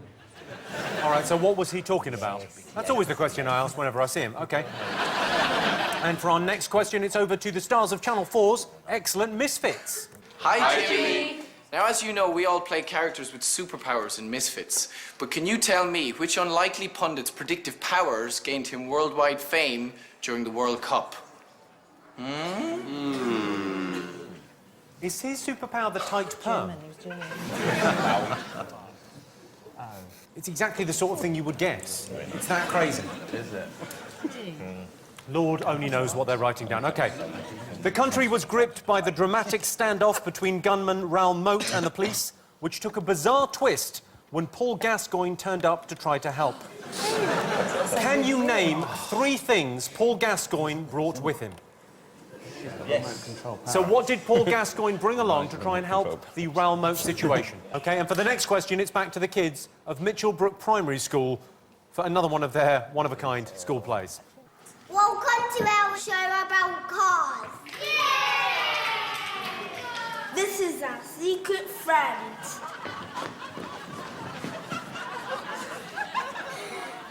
All right, so what was he talking about? That's always the question I ask whenever I see him. OK. And for our next question, it's over to the stars of Channel 4's Excellent Misfits. Hi, Jimmy. Now, as you know, we all play characters with superpowers in Misfits. But can you tell me which unlikely pundit's predictive powers gained him worldwide fame during the World Cup? Is his superpower the tight perm? It's exactly the sort of thing you would guess. It's that crazy. Is it? Lord only knows what they're writing down. OK. The country was gripped by the dramatic standoff between gunman Raoul Moat and the police, which took a bizarre twist when Paul Gascoigne turned up to try to help. Can you name 3 things Paul Gascoigne brought with him? Yes. So what did Paul Gascoigne bring along to try and help the Raoul Moat situation? OK, and for the next question, it's back to the kids of Mitchell Brook Primary School for another one of their one-of-a-kind school plays. Welcome to our show about cars. This is our secret friend.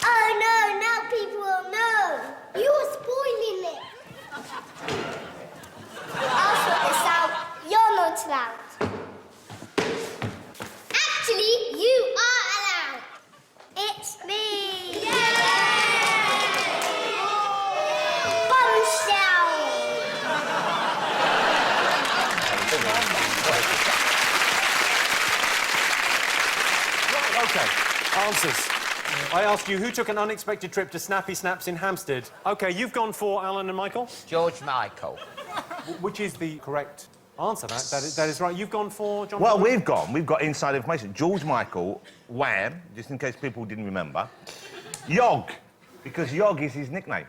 Oh no, now people will know. You're spoiling it. I'll sort this out. You're not allowed. Actually, you are allowed. It's me. OK, answers. I ask you, who took an unexpected trip to Snappy Snaps in Hampstead? OK, you've gone for Alan and Michael? George Michael. Which is the correct answer. That is right. You've gone for John? Well, we've got inside information. George Michael, Wham, just in case people didn't remember. Yog, because Yog is his nickname.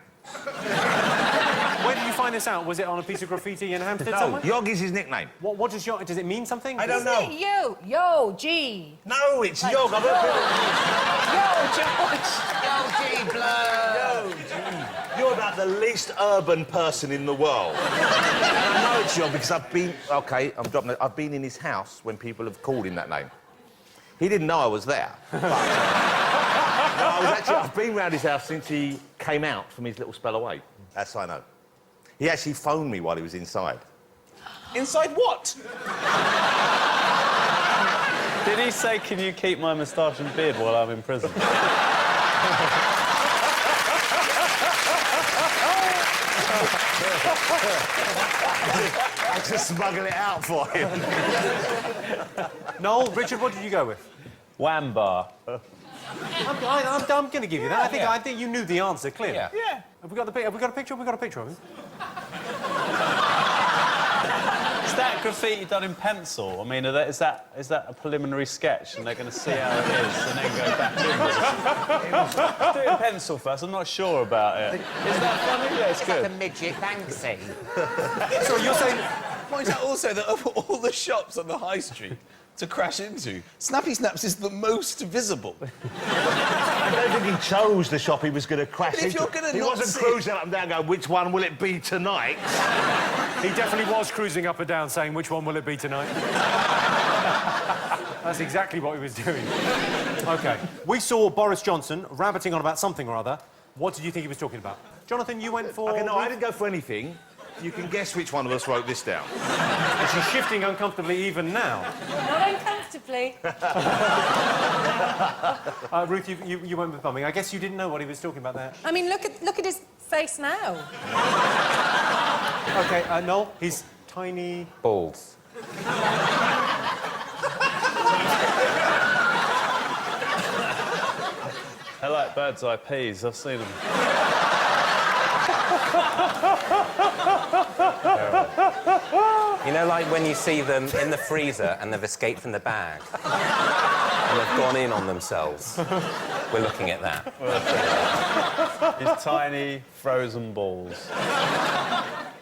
Where did you find this out? Was it on a piece of graffiti in Hampstead somewhere? Yog is his nickname. What does Yog... Does it mean something? I don't know. Yo, G. No, it's Yog. I've Yo, G, blur. Yo, G. You're about the least urban person in the world. And I know it's Yog because I've been... OK, I'm dropping it. I've been in his house when people have called him that name. He didn't know I was there. But, I've been round his house since he came out from his little spell away. That's I know. He actually phoned me while he was inside. Inside what? Did he say, can you keep my moustache and beard while I'm in prison? I just smuggle it out for him. Noel, Richard, what did you go with? Wham bar. I'm going to give you that. I think you knew the answer clearly. Yeah. Have we got a picture? Have we got a picture of him? Is that graffiti done in pencil? I mean, is that a preliminary sketch and they're going to see how it is and then go back in? Do it in pencil first. I'm not sure about it. Is that funny? Yeah, it's good. Like a midget Banksy. So you're saying... Point out also that of all the shops on the high street to crash into, Snappy Snaps is the most visible. I don't think he chose the shop he was going to crash But if into. you're gonna he not wasn't see- cruising up and down going, which one will it be tonight? He definitely was cruising up and down saying, which one will it be tonight? That's exactly what he was doing. OK. We saw Boris Johnson rabbiting on about something or other. What did you think he was talking about? Jonathan, you went for... OK, no, I didn't go for anything. You can guess which one of us wrote this down. And she's shifting uncomfortably even now. Not uncomfortably. Ruth, you went with bumming. I guess you didn't know what he was talking about there. I mean, look at his face now. OK, Noel, his tiny... Balls. I like bird's eye peas. I've seen them. You know, like when you see them in the freezer and they've escaped from the bag and they've gone in on themselves. We're looking at that. His tiny frozen balls.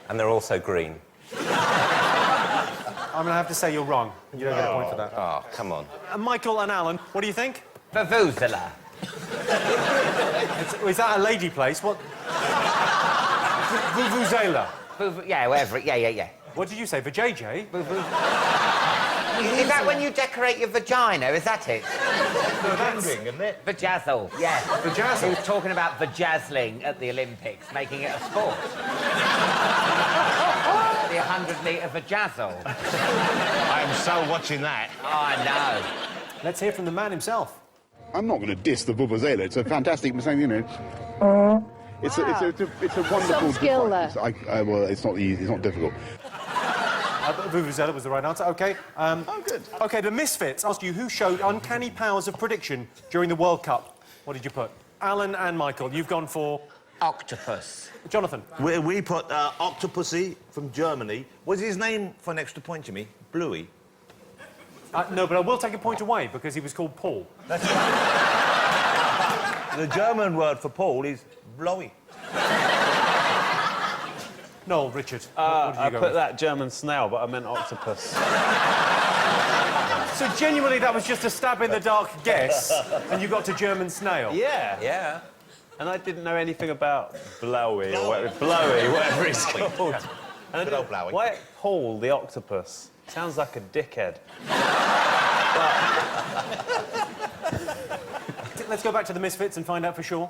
And they're also green. I'm going to have to say you're wrong. You don't get a point for that. Oh, come on. Michael and Alan, what do you think? Vuvuzela. Is that a lady place? What? Vuvuzela. Yeah, whatever. Yeah. What did you say, for JJ? Is that when you decorate your vagina? Is that it? Vajazzling, isn't it? Vajazzle, yes. Vajazzle. He was talking about vajazzling at the Olympics, making it a sport. The 100-metre vajazzle. I am so watching that. Oh, I know. Let's hear from the man himself. I'm not going to diss the vuvuzela. It's a fantastic thing, you know. It's a wonderful Some skill device. Well, it's not easy. It's not difficult. Vuvuzela was the right answer. OK. Oh, good. OK, the Misfits asked you who showed uncanny powers of prediction during the World Cup. What did you put? Alan and Michael, you've gone for... Octopus. Jonathan. We put Octopussy from Germany. What's his name for an extra point, Jimmy? Bluey. No, but I will take a point away because he was called Paul. That's right. The German word for Paul is blowy. Noel, Richard. I what did you go put with? that German snail, but I meant octopus. So genuinely, that was just a stab in the dark guess, and you got to German snail. Yeah. Yeah. And I didn't know anything about blowy or whatever it's called. And Good old Blowy. Why Paul the octopus? Sounds like a dickhead. Let's go back to the Misfits and find out for sure.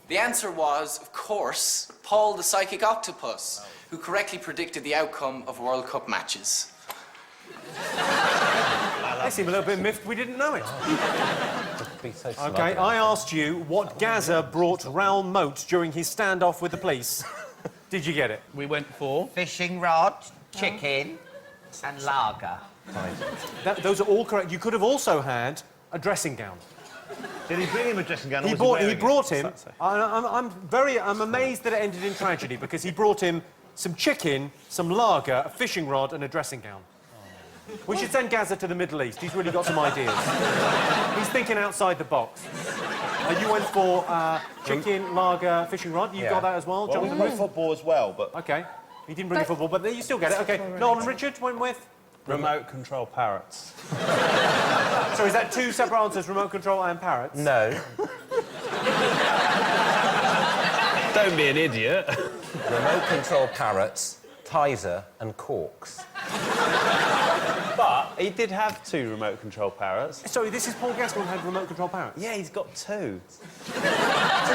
The answer was, of course, Paul the Psychic Octopus, who correctly predicted the outcome of World Cup matches. They seem a little bit miffed we didn't know it. Be so OK, I asked you what Gaza brought Raoul Moat during his standoff with the police. Did you get it? We went for... Fishing rod, chicken, and lager. Those are all correct. You could have also had a dressing gown. Did he bring him a dressing gown? He brought him. I'm amazed that it ended in tragedy because he brought him some chicken, some lager, a fishing rod, and a dressing gown. We should send Gaza to the Middle East. He's really got some ideas. He's thinking outside the box. You went for chicken, lager, fishing rod. You got that as well, Well, we Jonathan? put football as well, but... OK. He didn't bring the football, but you still get it. OK. Noel and Richard went with? Remote control parrots. So is that two separate answers, remote control and parrots? No. Don't be an idiot. Remote control parrots, Tizer and corks. But he did have two remote control parrots. Sorry, this is Paul Gascoigne had remote control parrots? Yeah, he's got two.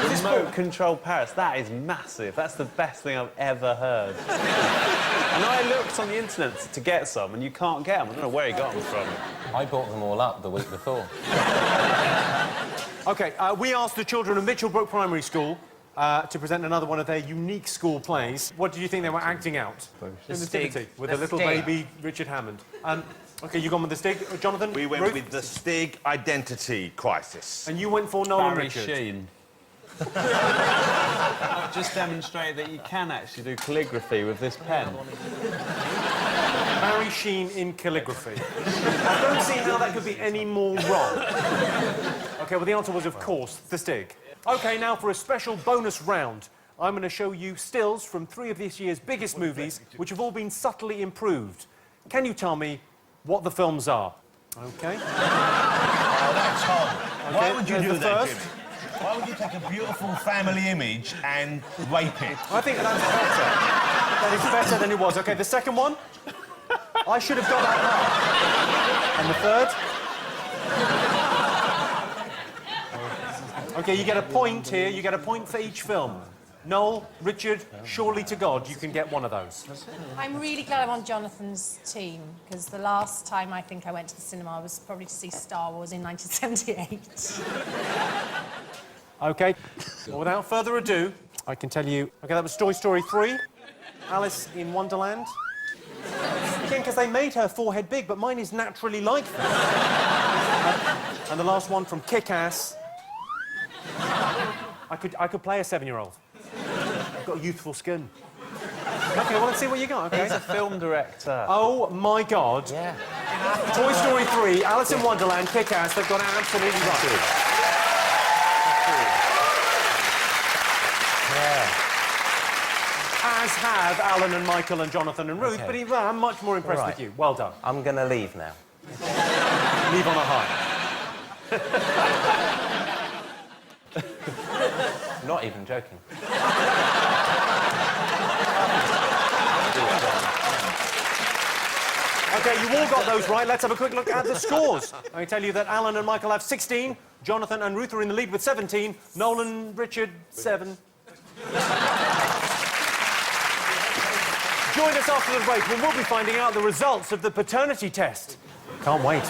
Remote control parrots, that is massive. That's the best thing I've ever heard. And I looked on the internet to get some, and you can't get them. I don't know where he got them from. I bought them all up the week before. OK, we asked the children of Mitchellbrook Primary School to present another one of their unique school plays. What do you think they were acting out? The Nativity, Stig. with The a little Stig. baby Richard Hammond. OK, you gone with the Stig. Jonathan? We went Ruth? with the Stig identity crisis. And you went for Noel and Barry Richard. Sheen. Just demonstrate that you can actually do calligraphy with this pen. Barry Sheen in calligraphy. I don't see how that could be any more wrong. OK, well, the answer was, of course, the Stig. OK, now for a special bonus round. I'm going to show you stills from 3 of this year's biggest movies, which have all been subtly improved. Can you tell me what the films are? OK. Oh, that's hard. Why would you there's do the that, first. Jimmy? Why would you take a beautiful family image and rape it? I think that's better. That is better than it was. OK, the second one? I should have got that right. And the third? OK, you get a point here. You get a point for each film. Noel, Richard, surely to God you can get one of those. I'm really glad I'm on Jonathan's team, because the last time I think I went to the cinema was probably to see Star Wars in 1978. OK, well, without further ado, I can tell you... OK, that was Toy Story 3, Alice in Wonderland. Again, because they made her forehead big, but mine is naturally like that. And the last one from Kick-Ass. I could play a 7-year-old. I've got youthful skin. OK, well, let's see what you got, OK? He's a film director. Oh, my God. Yeah. Toy Story 3, Alice in Wonderland, Kick-Ass, they've got it absolutely right. As have Alan and Michael and Jonathan and Ruth, Okay. but I'm much more impressed with you. Well done. I'm going to leave now. Leave on a high. Not even joking. OK, you all got those right. Let's have a quick look at the scores. I can tell you that Alan and Michael have 16, Jonathan and Ruth are in the lead with 17, Nolan and Richard, 7. Join us after the break when we'll be finding out the results of the paternity test. Can't wait.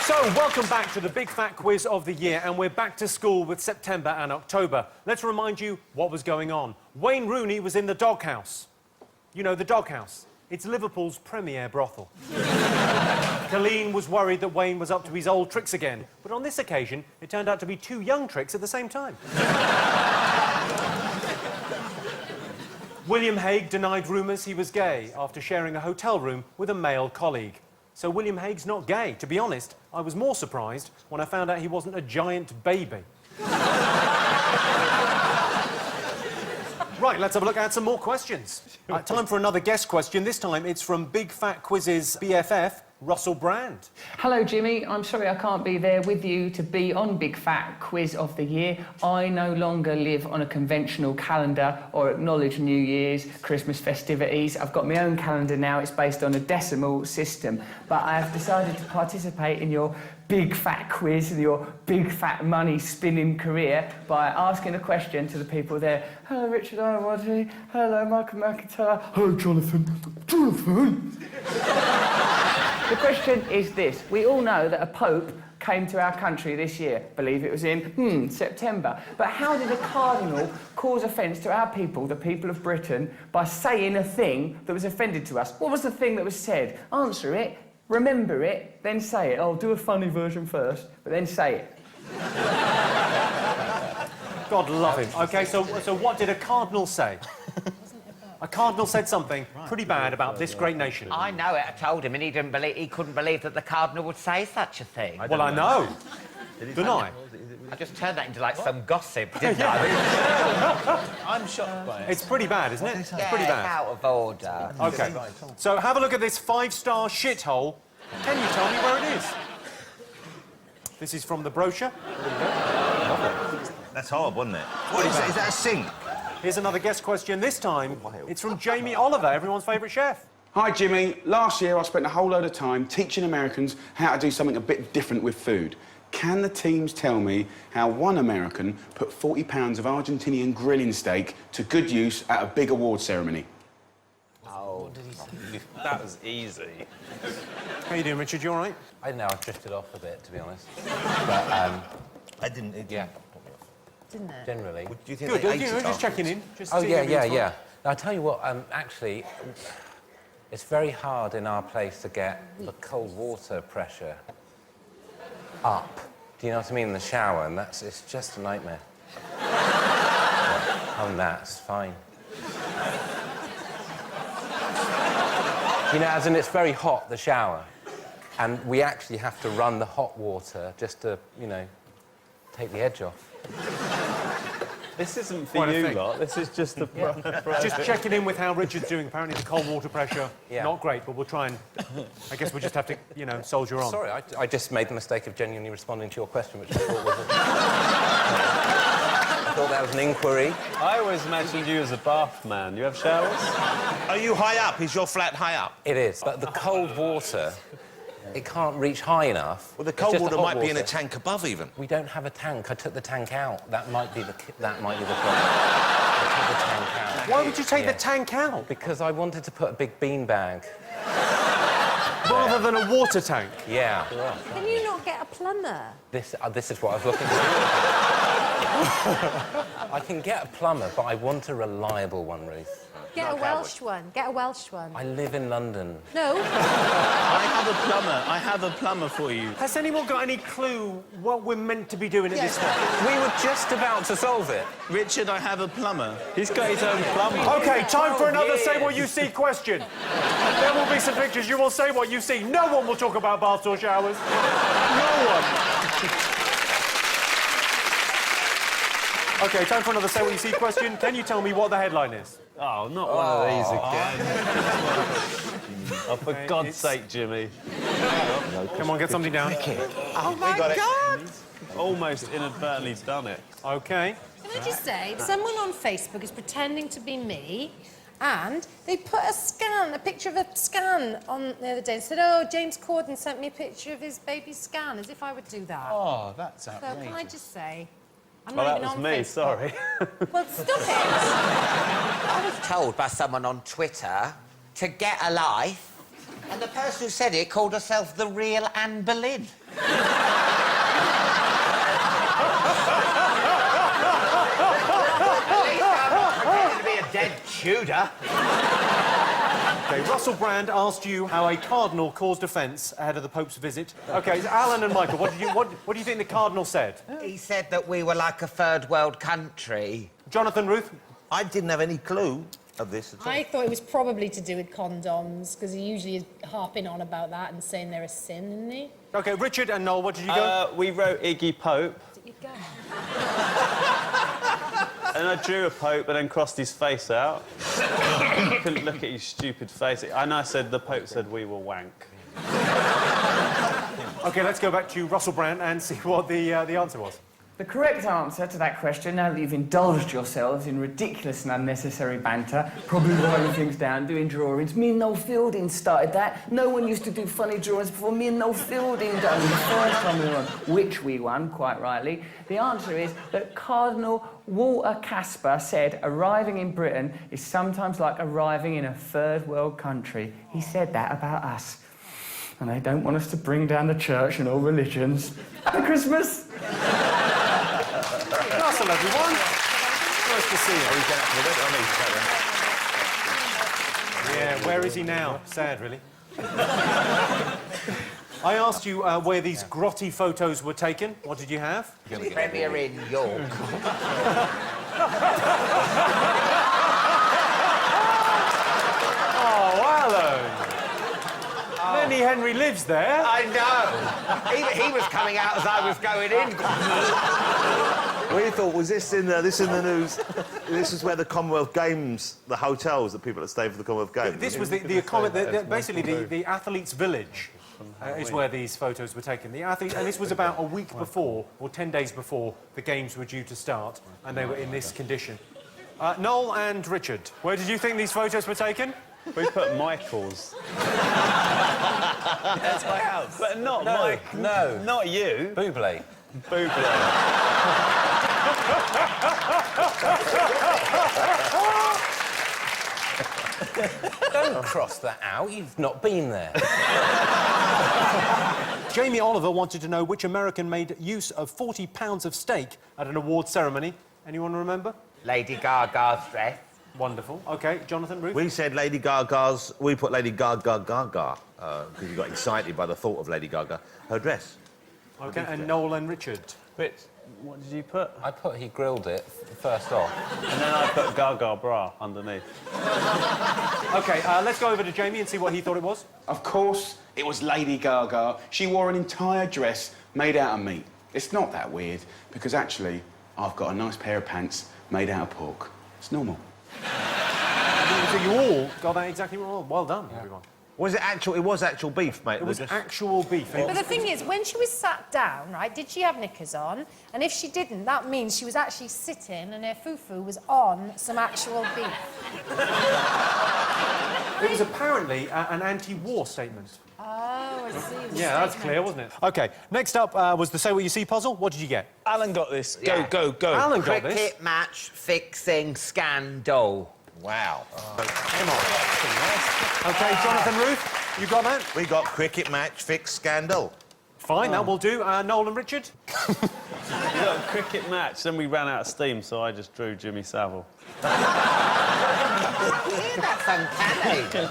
So, welcome back to the Big Fat Quiz of the year, and we're back to school with September and October. Let's remind you what was going on. Wayne Rooney was in the doghouse. You know, the doghouse. It's Liverpool's premier brothel. Colleen was worried that Wayne was up to his old tricks again, but on this occasion, it turned out to be 2 young tricks at the same time. William Hague denied rumours he was gay after sharing a hotel room with a male colleague. So William Hague's not gay. To be honest, I was more surprised when I found out he wasn't a giant baby. Right, let's have a look at some more questions. Time for another guest question. This time it's from Big Fat Quiz's BFF, Russell Brand. Hello, Jimmy. I'm sorry I can't be there with you to be on Big Fat Quiz of the Year. I no longer live on a conventional calendar or acknowledge New Year's, Christmas festivities. I've got my own calendar now. It's based on a decimal system. But I have decided to participate in your Big Fat Quiz and your big fat money spinning career by asking a question to the people there. Hello, Richard Iwadley. Hello, Michael McIntyre. Hello, Jonathan. Jonathan! The question is this. We all know that a pope came to our country this year. Believe it was in, September. But how did a cardinal cause offence to our people, the people of Britain, by saying a thing that was offended to us? What was the thing that was said? Answer it. Remember it, then say it. I'll do a funny version first, but then say it. God love him. OK, so what did a cardinal say? A cardinal said something pretty bad about this great nation. I know it. I told him, and he couldn't believe that the cardinal would say such a thing. Well, I know. Didn't I? I just turned that into, like, some gossip, didn't I? I'm shocked by it. It's pretty bad, isn't it? It's pretty bad. It's out of order. OK, so have a look at this 5-star shithole. Can you tell me where it is? This is from the brochure. That's horrible, isn't it? What is it? Is that a sink? Here's another guest question. This time, it's from Jamie Oliver, everyone's favourite chef. Hi, Jimmy. Last year, I spent a whole load of time teaching Americans how to do something a bit different with food. Can the teams tell me how one American put 40 pounds of Argentinian grilling steak to good use at a big award ceremony? Oh, that was easy. How you doing, Richard? You all right? I don't know, I've drifted off a bit, to be honest. But, I didn't... yeah. Didn't it? Generally. Do you think Good, they ate it just checking in. Just Oh, seeing yeah, everything's yeah. fine. Now, I'll tell you what, actually, it's very hard in our place to get the cold water pressure up. Do you know what I mean? In the shower, and it's just a nightmare. Other than that, it's fine. You know, as in, it's very hot, the shower, and we actually have to run the hot water just to, you know, take the edge off. This isn't for you lot, this is just the... Just checking in with how Richard's doing. Apparently the cold water pressure, not great, but we'll try and... I guess we'll just have to, you know, soldier on. Sorry, I just made the mistake of genuinely responding to your question, which I thought was I thought that was an inquiry. I always imagined you as a bath man. You have showers? Are you high up? Is your flat high up? It is, but the cold water, it can't reach high enough. Well, the cold water might be in a tank above, even. We don't have a tank. I took the tank out. That might be the problem. I took the tank out. Why would you take the tank out? Because I wanted to put a big bean bag. Rather than a water tank? Yeah. Can you not get a plumber? This is what I was looking for. I can get a plumber, but I want a reliable one, Ruth. Get a Welsh one. Get a Welsh one. I live in London. No. I have a plumber for you. Has anyone got any clue what we're meant to be doing at this point? We were just about to solve it. Richard, I have a plumber. He's got his own plumber. OK, time for another Say What You See question. There will be some pictures. You will say what you see. No one will talk about baths or showers. No one. OK, time for another Say What You See question. Can you tell me what the headline is? Oh, not one of these again. Oh, for God's sake, Jimmy. Come on, get something down. Oh, my God! Almost inadvertently done it. OK. Can I just say, someone on Facebook is pretending to be me, and they put a picture of a scan on the other day and said, oh, James Corden sent me a picture of his baby's scan, as if I would do that. Oh, that's So outrageous. can I just say, I'm Well, not that even was on me, Facebook. sorry. Well, stop it. I was told by someone on Twitter to get a life, and the person who said it called herself the real Anne Boleyn. At least I'm not pretending to be a dead Tudor. OK, Russell Brand asked you how a cardinal caused offence ahead of the Pope's visit. OK, Alan and Michael, what do you think the cardinal said? He said that we were like a third world country. Jonathan, Ruth? I didn't have any clue of this at all. I thought it was probably to do with condoms, because he usually is harping on about that and saying they're a sin, isn't he? OK, Richard and Noel, what did you go? We wrote Iggy Pope. You go. And I drew a Pope and then crossed his face out. Couldn't look at his stupid face. And I said, the Pope said we were wank. OK, let's go back to Russell Brand and see what the answer was. The correct answer to that question, now that you've indulged yourselves in ridiculous and unnecessary banter, probably writing things down, doing drawings. Me and Noel Fielding started that. No one used to do funny drawings before me and Noel Fielding done it the first time we won, which we won, quite rightly. The answer is that Cardinal Walter Casper said arriving in Britain is sometimes like arriving in a third world country. He said that about us. And they don't want us to bring down the church and all religions. Happy Christmas! Russell, everyone. Nice to see you. Yeah, where is he now? Sad, really. I asked you where these grotty photos were taken. What did you have? Premier in York. Oh, Alan. Lenny Henry lives there. I know. He was coming out as I was going in. We thought, was this in the news? This is where the Commonwealth Games, the hotels, the people that stay for the Commonwealth Games. This was basically the athletes' village is where these photos were taken. The athletes, and this was about a week before, or 10 days before, the games were due to start, and they were in this condition. Noel and Richard, where did you think these photos were taken? We put Michael's. That's my house. But not Mike. No. Not you. Bublé. Bublé. Don't cross that out. You've not been there. Jamie Oliver wanted to know which American made use of 40 pounds of steak at an award ceremony. Anyone remember? Lady Gaga's dress. Wonderful. OK, Jonathan, Ruth? We said Lady Gaga's... We put Lady Gaga, because you got excited by the thought of Lady Gaga. Her dress. OK, and Noel and Richard? Rich, what did you put? I put he grilled it first off. And then I put Gaga bra underneath. OK, let's go over to Jamie and see what he thought it was. Of course, it was Lady Gaga. She wore an entire dress made out of meat. It's not that weird, because actually, I've got a nice pair of pants made out of pork. It's normal. So you all got that exactly wrong. Well done, everyone. Was it actual... It was actual beef, mate. It was actual beef. But the thing is, when she was sat down, right, did she have knickers on? And if she didn't, that means she was actually sitting and her fufu was on some actual beef. It was apparently an anti-war statement. Oh, I see. Yeah, that's clear, wasn't it? OK, next up was the Say What You See puzzle. What did you get? Alan got this. Yeah. Go, go, go. Alan got this. Cricket match fixing scandal. Wow. Come on. OK, Jonathan, Ruth, you got that? We got cricket match fix scandal. Fine, that will do. Noel and Richard? We got a cricket match, then we ran out of steam, so I just drew Jimmy Savile. Yeah, that's uncanny.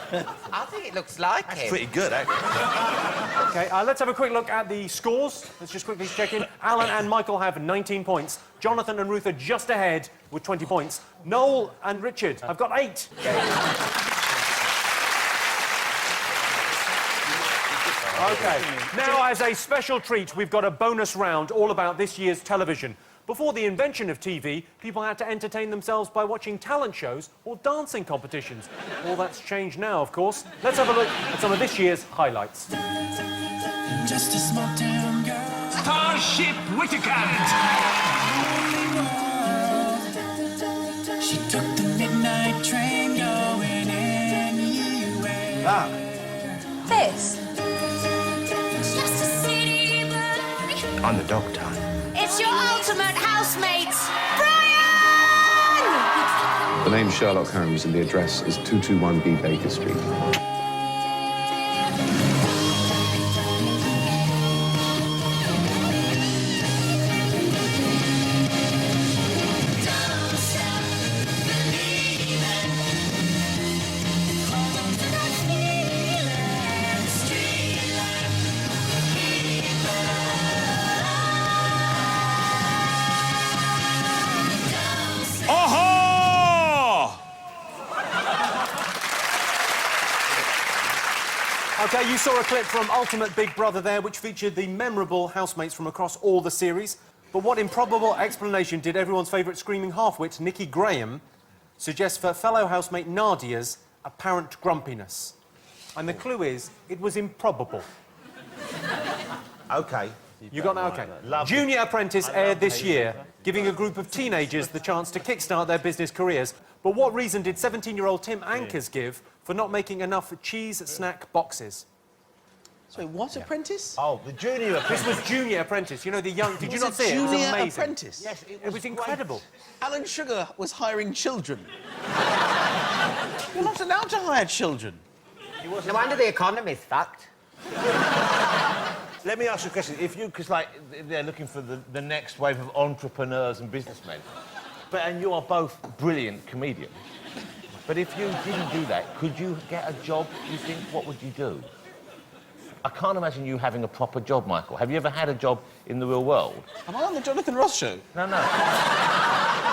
I think it looks like him. Pretty good, actually. OK, let's have a quick look at the scores. Let's just quickly check in. Alan and Michael have 19 points. Jonathan and Ruth are just ahead with 20 points. Noel and Richard have got 8. OK, now as a special treat, we've got a bonus round all about this year's television. Before the invention of TV, people had to entertain themselves by watching talent shows or dancing competitions. All that's changed now, of course. Let's have a look at some of this year's highlights. Just a small town girl. Starship Whittaker. She took the midnight train going anywhere. This. Just a city boy. I'm the doctor. It's your ultimate housemates. The name's Sherlock Holmes and the address is 221B Baker Street. OK, you saw a clip from Ultimate Big Brother there, which featured the memorable housemates from across all the series. But what improbable explanation did everyone's favourite screaming half-wit, Nikki Graham, suggest for fellow housemate Nadia's apparent grumpiness? And the clue is, it was improbable. OK. You got that? OK. Junior Apprentice aired this year, giving a group of teenagers the chance to kickstart their business careers. But what reason did 17-year-old Tim Ankers give for not making enough cheese snack boxes? Sorry, what apprentice? Oh, the Junior Apprentice. This was Junior Apprentice. You know, the young... Did you not see it? It was Junior amazing. Apprentice? Yes, It was incredible. Alan Sugar was hiring children. You're not allowed to hire children. No wonder the economy's fucked. Let me ask you a question. If you... Because, like, they're looking for the next wave of entrepreneurs and businessmen. And you are both brilliant comedians. But if you didn't do that, could you get a job, you think? What would you do? I can't imagine you having a proper job, Michael. Have you ever had a job in the real world? Am I on the Jonathan Ross show? No, no.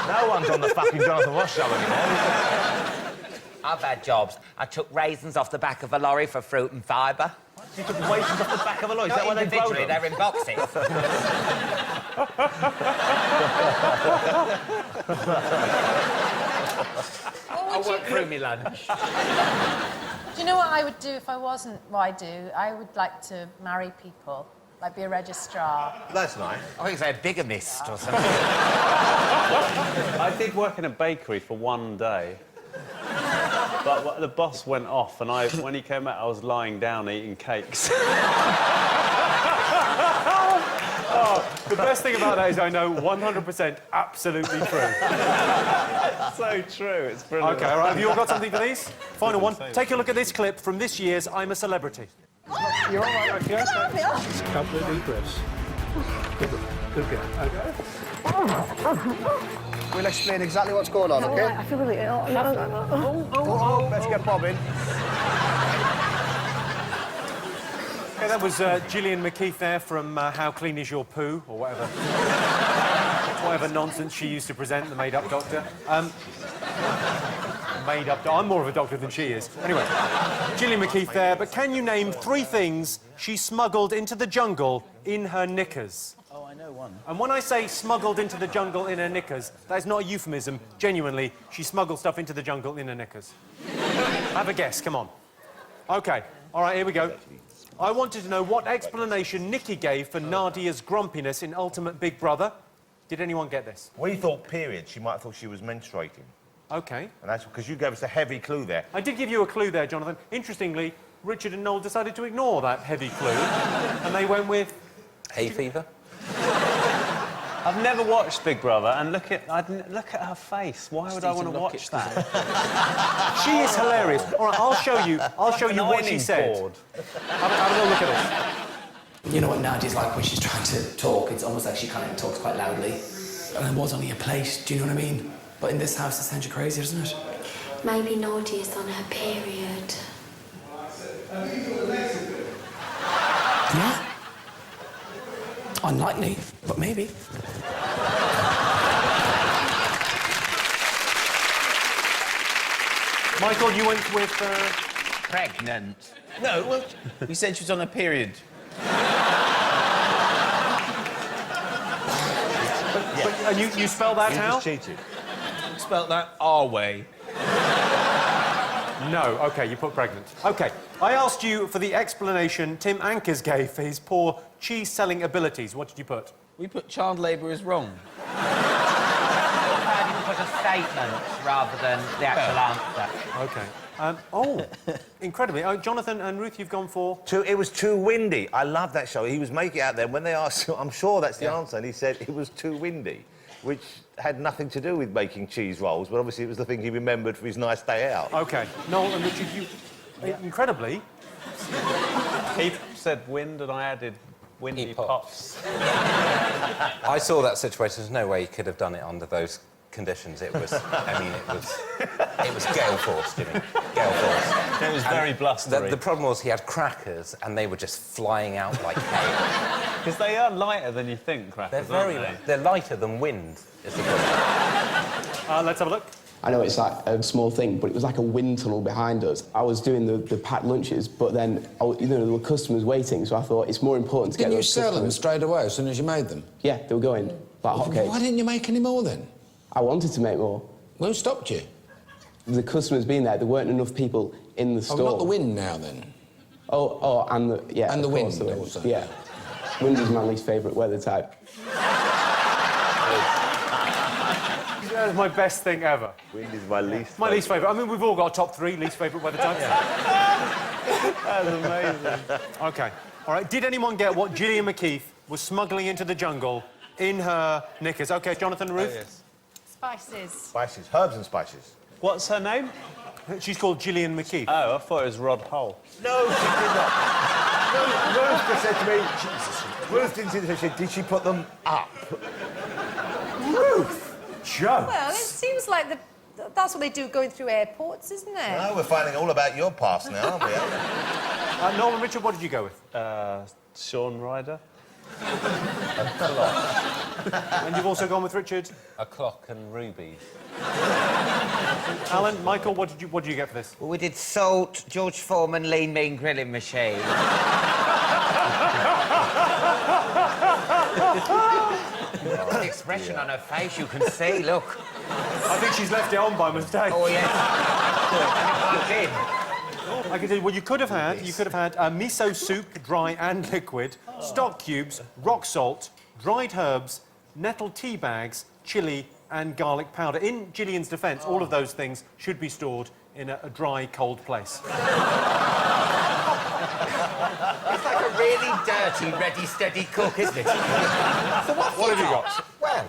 No one's on the fucking Jonathan Ross show anymore. I've had jobs. I took raisins off the back of a lorry for fruit and fibre. You took raisins off the back of a lorry? Is that why they grow them? They're in boxes. I work through me lunch. Do you know what I would do if I wasn't what I do? I would like to marry people, like be a registrar. That's nice. I think it's a bigamist or something. I did work in a bakery for one day. But the boss went off, and when he came out, I was lying down eating cakes. Oh, the best thing about that is I know 100% absolutely true. So true, it's brilliant. OK, all right, have you all got something for these? Final one. Take a look at this clip from this year's I'm a Celebrity. You're all right, okay? Just a couple of deep breaths. Good girl. Okay. We'll explain exactly what's going on, okay? I feel really ill. Let's get bobbing. OK, that was Gillian McKeith there from How Clean Is Your Poo, or whatever. Whatever nonsense she used to present, the made-up doctor. Made-up... I'm more of a doctor than she is. Anyway, Gillian McKeith there, but can you name 3 things she smuggled into the jungle in her knickers? Oh, I know one. And when I say smuggled into the jungle in her knickers, that is not a euphemism. Genuinely, she smuggled stuff into the jungle in her knickers. Have a guess, come on. OK, all right, here we go. I wanted to know what explanation Nikki gave for Nadia's grumpiness in Ultimate Big Brother. Did anyone get this? We thought period. She might have thought she was menstruating. OK. And that's because you gave us a heavy clue there. I did give you a clue there, Jonathan. Interestingly, Richard and Noel decided to ignore that heavy clue, and they went with... Hay fever? I've never watched Big Brother, and look at her face. Why would I want to watch that? She is hilarious. All right, I'll show you what she said. Have a little look at this. You know what Nadia's like when she's trying to talk? It's almost like she kind of talks quite loudly. And it was only a plate, do you know what I mean? But in this house, it sounds crazy, doesn't it? Maybe Nadia's on her period. Yeah. Unlikely, but maybe. Michael, you went with... Pregnant. No, well, you said she was on her period. And you spell that You how? just cheated. Spelt that our way. No, OK, you put pregnant. OK, I asked you for the explanation Tim Ankers gave for his poor cheese-selling abilities. What did you put? We put child labour is wrong. I didn't put a statement rather than the actual answer. OK. Incredibly. Jonathan and Ruth, you've gone for? It was too windy. I love that show. He was making it out there. When they asked him, I'm sure that's the answer, and he said it was too windy, which had nothing to do with making cheese rolls, but obviously it was the thing he remembered for his nice day out. OK. Noel and Richard, you... Incredibly... He said wind, and I added windy pops. I saw that situation. There's no way he could have done it under those conditions. It was... I mean, it was gale force, Jimmy. Gale force. It was very blustery. The problem was he had crackers, and they were just flying out like hail. Because they are lighter than you think, crackers, They're lighter than wind, is the problem. Let's have a look. I know it's like a small thing, but it was like a wind tunnel behind us. I was doing the packed lunches, but then there were customers waiting, so I thought it's more important to get those customers. Didn't you sell them straight away as soon as you made them? Yeah, they were going like hotcakes. Why didn't you make any more then? I wanted to make more. Well, who stopped you? The customers being there, there weren't enough people in the store. Oh, not the wind now then? And the... Yeah, and the wind the wind. also. Yeah. Wind is my least favourite weather type. That was my best thing ever. Wind is my least My least favourite. I mean, we've all got a top 3 least favourite weather types. That's amazing. OK. All right, did anyone get what Gillian McKeith was smuggling into the jungle in her knickers? OK, Jonathan and Ruth? Oh, yes. Spices. Spices, herbs and spices. What's her name? She's called Gillian McKeith. Oh, I thought it was Rod Hull. No, she did not. Ruth just said to me, Ruth didn't see this, she said, did she put them up? Ruth! Joe. Well, it seems like that's what they do going through airports, isn't it? No, we're finding all about your past now, aren't we? Noel and Richard, what did you go with? Shaun Ryder. A clock. And you've also gone with Richard? A clock and rubies. Alan, Michael, what did you get for this? Well, we did salt, George Foreman, lean mean grilling machine. The expression on her face, you can see, look. I think she's left it on by mistake. Oh, yes. I can tell you what you could have had. You could have had miso soup, dry and liquid, stock cubes, rock salt, dried herbs, nettle tea bags, chilli and garlic powder. In Gillian's defence, all of those things should be stored in a dry, cold place. It's like a really dirty, ready, steady cook, isn't it? So what have you got? Well...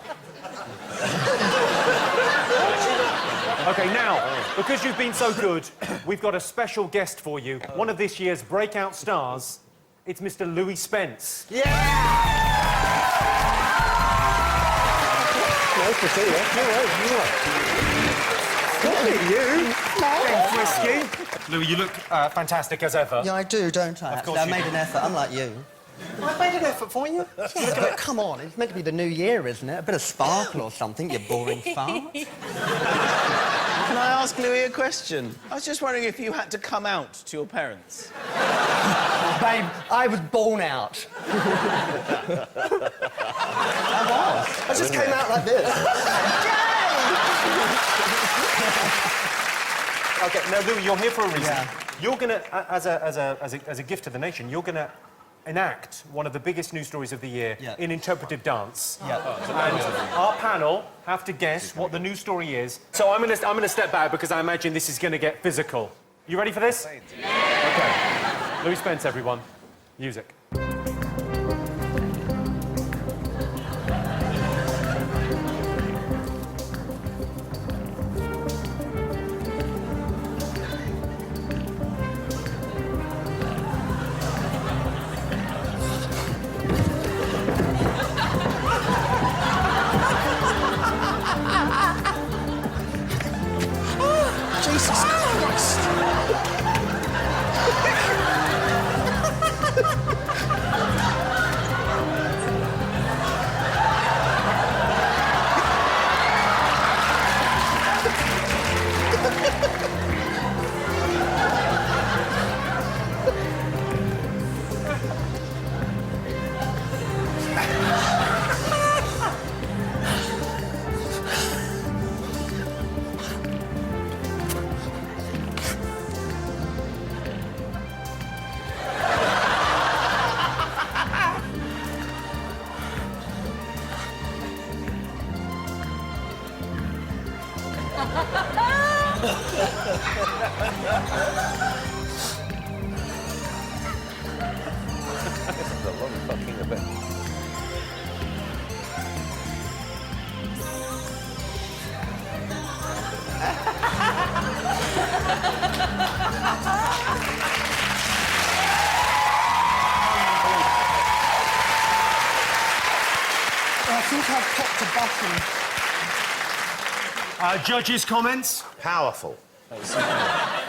OK, now, because you've been so good, we've got a special guest for you. One of this year's breakout stars. It's Mr. Louis Spence. Yeah! Nice to see you. Look at you. Frisky. Louis, you look fantastic as ever. Yeah, I do, don't I? Of course I you made do. an effort, unlike you. I made an effort for you? Yeah, but come on, it's meant to be the new year, isn't it? A bit of sparkle or something, you boring fart. Can I ask Louis a question? I was just wondering if you had to come out to your parents. Babe, I was born out. I was. I just came out like this. OK, now, Louis, you're here for a reason. Yeah. You're going to, as a gift to the nation, you're going to enact one of the biggest news stories of the year in interpretive dance. Yeah. And our panel have to guess what the news story is. So I'm going to step back because I imagine this is going to get physical. You ready for this? Yeah. OK. Louis Spence, everyone. Music. Jesus Christ! a long fucking event. I think I've popped a button. Judges' comments? Powerful.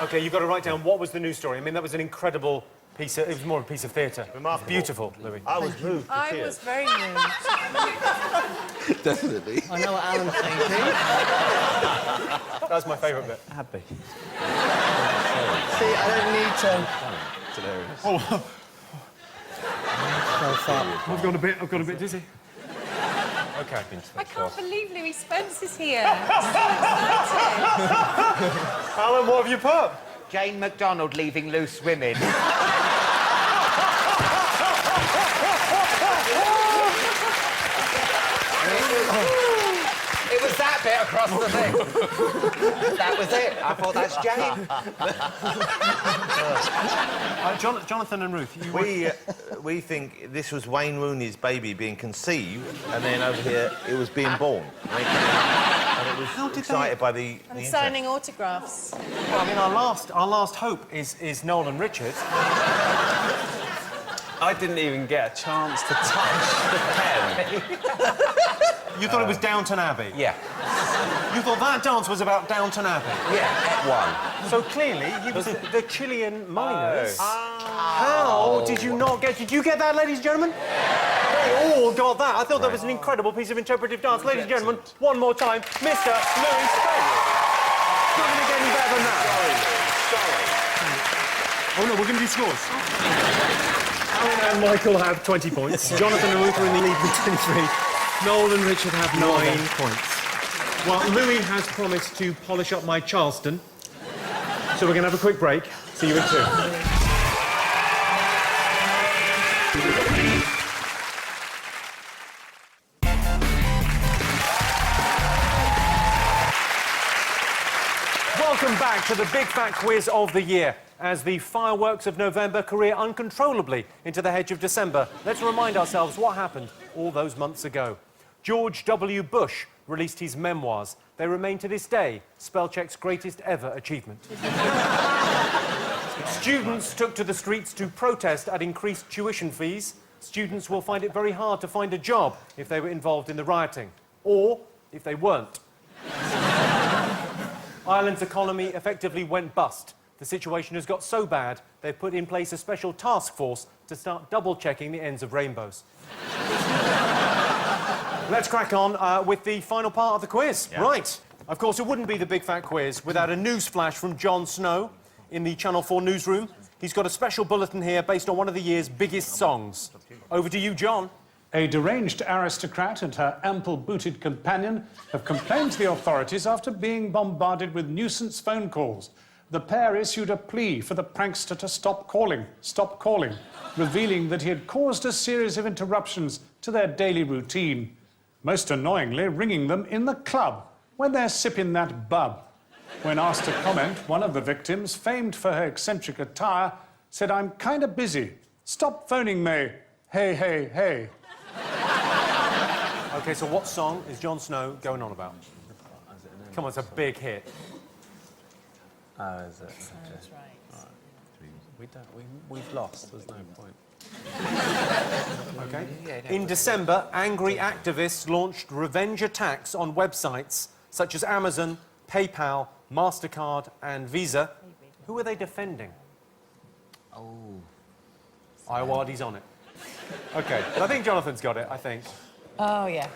OK, you've got to write down what was the news story. I mean, that was an incredible piece of... It was more a piece of theatre. Remarkable. Beautiful, Louis. I was moved to I tears. was very moved. Definitely. I know what Alan's thinking. That was my favourite bit. Happy. See, I don't need to... It's hilarious. Oh, So far. I've got a bit dizzy. OK. I can't believe Louis Spence is here. I'm so excited. Alan, what have you put? Jane McDonald leaving loose women. It was that bit across the thing. That was it. I thought that's Jane. Jonathan and Ruth, We think this was Wayne Rooney's baby being conceived, and then over here it was being born. And it was excited by the I'm interest. signing autographs. Well, I mean, our last hope is Noel and Richard. I didn't even get a chance to touch the pen. You thought it was Downton Abbey? Yeah. You thought that dance was about Downton Abbey? Yeah, one. So clearly, he was the Chilean miners. How did you not get... Did you get that, ladies and gentlemen? They all got that. I thought that was an incredible piece of interpretive dance. Ladies and gentlemen, one more time, Mr. Louis Spence. Not going to get any better than that. Sorry. Oh, no, we're going to do scores. Alan and Michael have 20 points. Jonathan and Ruth are in the lead with 23. Noel and Richard have 9 points. Well, Louis has promised to polish up my Charleston. So we're going to have a quick break. See you in 2. Welcome back to the Big Fat Quiz of the year. As the fireworks of November career uncontrollably into the hedge of December, let's remind ourselves what happened all those months ago. George W. Bush released his memoirs. They remain to this day Spellcheck's greatest ever achievement. Students took to the streets to protest at increased tuition fees. Students will find it very hard to find a job if they were involved in the rioting, or if they weren't. Ireland's economy effectively went bust. The situation has got so bad, they've put in place a special task force to start double-checking the ends of rainbows. Let's crack on with the final part of the quiz. Yeah. Right. Of course, it wouldn't be the Big Fat Quiz without a news flash from Jon Snow in the Channel 4 newsroom. He's got a special bulletin here based on one of the year's biggest songs. Over to you, John. A deranged aristocrat and her ample-booted companion have complained to the authorities after being bombarded with nuisance phone calls. The pair issued a plea for the prankster to stop calling, revealing that he had caused a series of interruptions to their daily routine. Most annoyingly, ringing them in the club when they're sipping that bub. When asked to comment, one of the victims, famed for her eccentric attire, said, "I'm kind of busy. Stop phoning me. Hey, hey, hey." OK, so what song is Jon Snow going on about? Come on, it's a big hit. Oh, is it? That's right. We've lost. There's no point. OK. In December, angry activists launched revenge attacks on websites such as Amazon, PayPal, MasterCard and Visa. Who are they defending? Oh. Iowadi's on it. OK, I think Jonathan's got it, I think. Oh, yeah.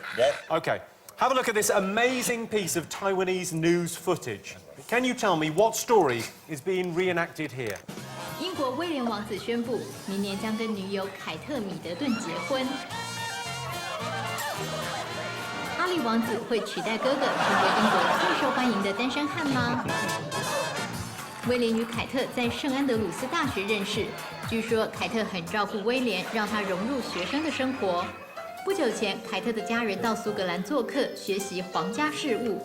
OK. Have a look at this amazing piece of Taiwanese news footage. Can you tell me what story is being reenacted here? 英国威廉王子宣布，明年将跟女友凯特·米德顿结婚。哈利王子会取代哥哥，成为英国最受欢迎的单身汉吗？威廉与凯特在圣安德鲁斯大学认识，据说凯特很照顾威廉，让他融入学生的生活。不久前，凯特的家人到苏格兰做客，学习皇家事务。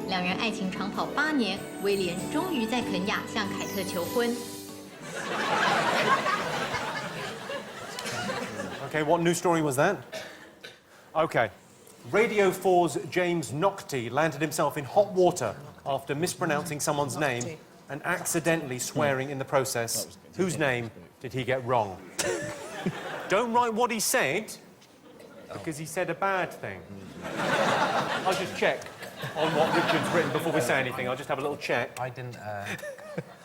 两人爱情长跑8年，威廉终于在肯亚向凯特求婚。 OK, what news story was that? OK. Radio 4's James Naughtie landed himself in hot water after mispronouncing someone's name and accidentally swearing in the process. Whose name did he get wrong? Don't write what he said, because he said a bad thing. I'll just check on what Richard's written before we say anything. I'll just have a little check. I didn't...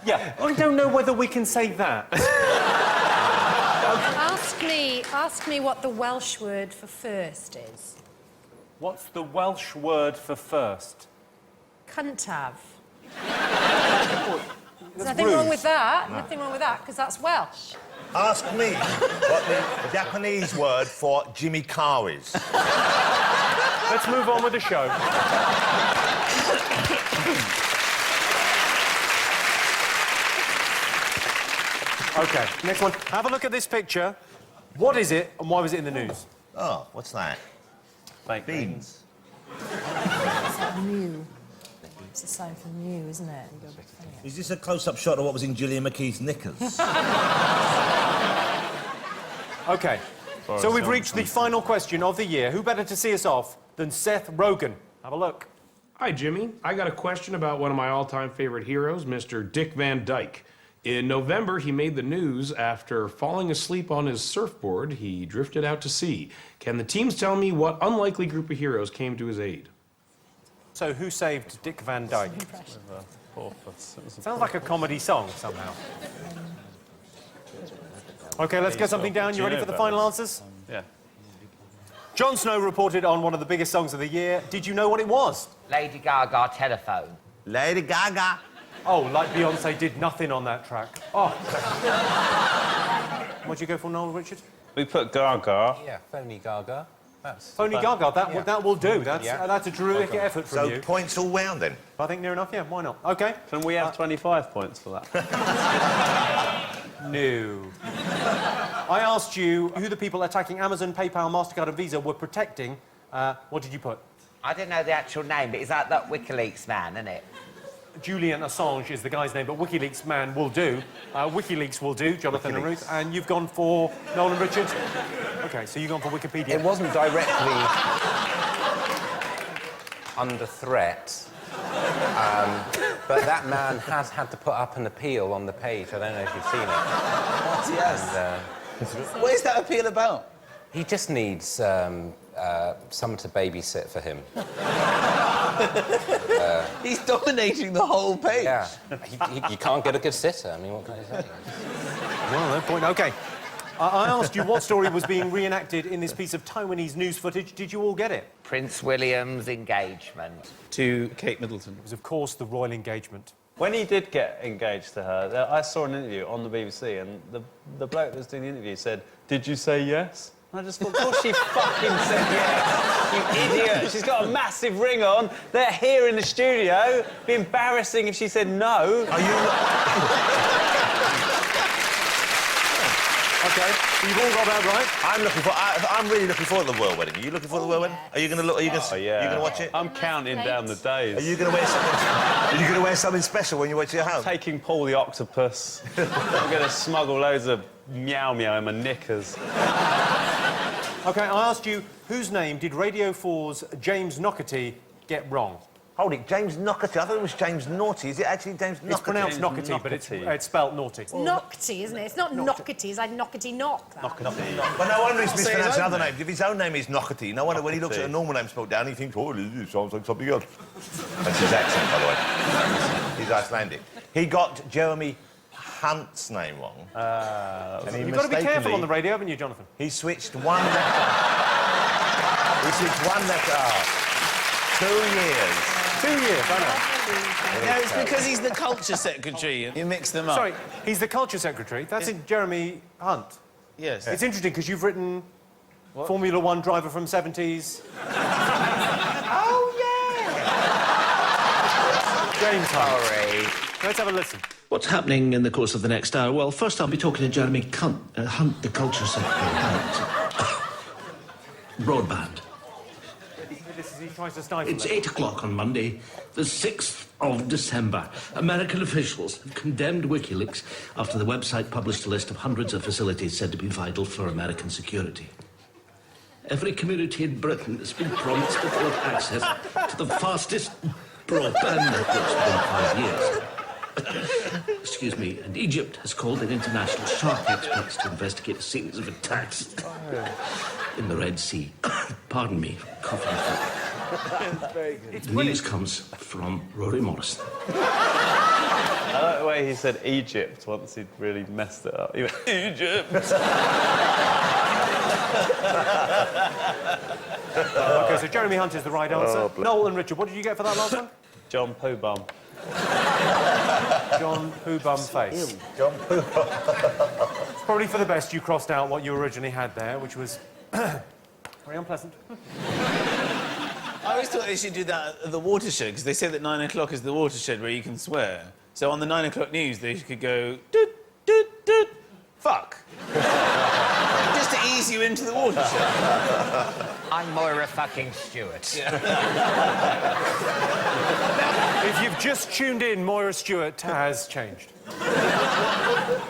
Yeah, I don't know whether we can say that. Ask me what the Welsh word for first is. What's the Welsh word for first? Cyntaf. There's That's nothing rude. wrong with that. No. Nothing wrong with that, because that's Welsh. Ask me what the Japanese word for Jimmy Carr is. Let's move on with the show. OK, next one. Have a look at this picture. What is it, and why was it in the news? Oh, what's that? Fake beans. It's like new. It's a sign for new, isn't it? You go a bit funny. Is this a close-up shot of what was in Gillian McKeith's knickers? OK, so we've reached the final question of the year. Who better to see us off than Seth Rogen? Have a look. Hi, Jimmy. I got a question about one of my all-time favorite heroes, Mr. Dick Van Dyke. In November, he made the news after falling asleep on his surfboard. He drifted out to sea. Can the teams tell me what unlikely group of heroes came to his aid? So who saved Dick Van Dyke? Sounds like a comedy song somehow. OK, let's get something down. You ready for the final answers? Yeah. Jon Snow reported on one of the biggest songs of the year. Did you know what it was? Lady Gaga, Telephone. Lady Gaga. Oh, like Beyonce did nothing on that track. Oh. What'd you go for, Noel, Richard? We put Gaga. Yeah, phony Gaga. That's... Phony Gaga, that, Yeah. that will do. That's, Yeah. that's a terrific effort from you. So points all round, then? I think near enough, yeah, why not? OK. Can we have 25 points for that? No. I asked you who the people attacking Amazon, PayPal, MasterCard and Visa were protecting. What did you put? I don't know the actual name, but is that WikiLeaks man, isn't it? Julian Assange is the guy's name, but WikiLeaks man will do. WikiLeaks will do, Jonathan and Ruth. And you've gone for Noel and Richard? OK, so you've gone for Wikipedia. It wasn't directly under threat, but that man has had to put up an appeal on the page. I don't know if you've seen it. What? Yes. And, What is that appeal about? he just needs someone to babysit for him. He's dominating the whole page. Yeah. You can't get a good sitter. I mean, what can I say? Well, no point. OK. I asked you what story was being reenacted in this piece of Taiwanese news footage. Did you all get it? Prince William's engagement. To Kate Middleton. It was, of course, the royal engagement. When he did get engaged to her, I saw an interview on the BBC, and the bloke that was doing the interview said, "Did you say yes?" And I just thought, of course she fucking said yes, you idiot. She's got a massive ring on. They're here in the studio. It'd be embarrassing if she said no. Are you... OK, so you've all got that right. I'm really looking forward to the royal wedding. Are you looking forward to the royal wedding? Are you going to look? Are you going to? Yeah. You going to watch it? I'm counting down the days. Are you going to wear something? Are you going to wear something special when you watch it at home? Taking Paul the octopus. I'm going to smuggle loads of meow meow in my knickers. OK, I asked you whose name did Radio 4's James Naughtie get wrong? Hold it, James Naughtie. I thought it was James Naughty. Is it actually James Naughtie? It's pronounced Naughtie, but it's spelt naughty. Naughty, isn't it? It's not knockety. It's like knockety knock. But no wonder he's mispronounced the other name. If his own name is Naughty, no wonder when he looks at a normal name spelled down, he thinks, oh, this sounds like something else. That's his accent, by the way. He's Icelandic. He got Jeremy Hunt's name wrong. And you've got to be careful on the radio, haven't you, Jonathan? He switched one letter. He switched one letter. 2 years. 2 years, I know. No, it's because he's the culture secretary. You mix them up. Sorry, he's the culture secretary. That's in Jeremy Hunt. Yes. It's interesting because you've written Formula One driver from 70s. Oh, yeah! James Hunt. Sorry. Let's have a listen. What's happening in the course of the next hour? Well, first I'll be talking to Jeremy Hunt, the culture secretary. Broadband. This is, he tries to stifle It's it. 8 o'clock on Monday, the 6th of December. American officials have condemned WikiLeaks after the website published a list of hundreds of facilities said to be vital for American security. Every community in Britain has been promised to full access to the fastest broadband networks within 5 years. Excuse me, and Egypt has called in international shark experts to investigate a series of attacks in the Red Sea. Pardon me, coughing. The news comes from Rory Morrison. I like the way he said Egypt once he'd really messed it up. He went, Egypt! OK, so Jeremy Hunt is the right answer. Noel and Richard, what did you get for that last one? John Poo Bum. John Poo Bum Face. John Poo Bum. It's probably for the best you crossed out what you originally had there, which was very unpleasant. I always thought they should do that at the watershed, because they say that 9 o'clock is the watershed where you can swear. So on the 9 o'clock news, they could go, doot, doot, doot, fuck. Just to ease you into the watershed. I'm Moira fucking Stewart. If you've just tuned in, Moira Stewart has changed.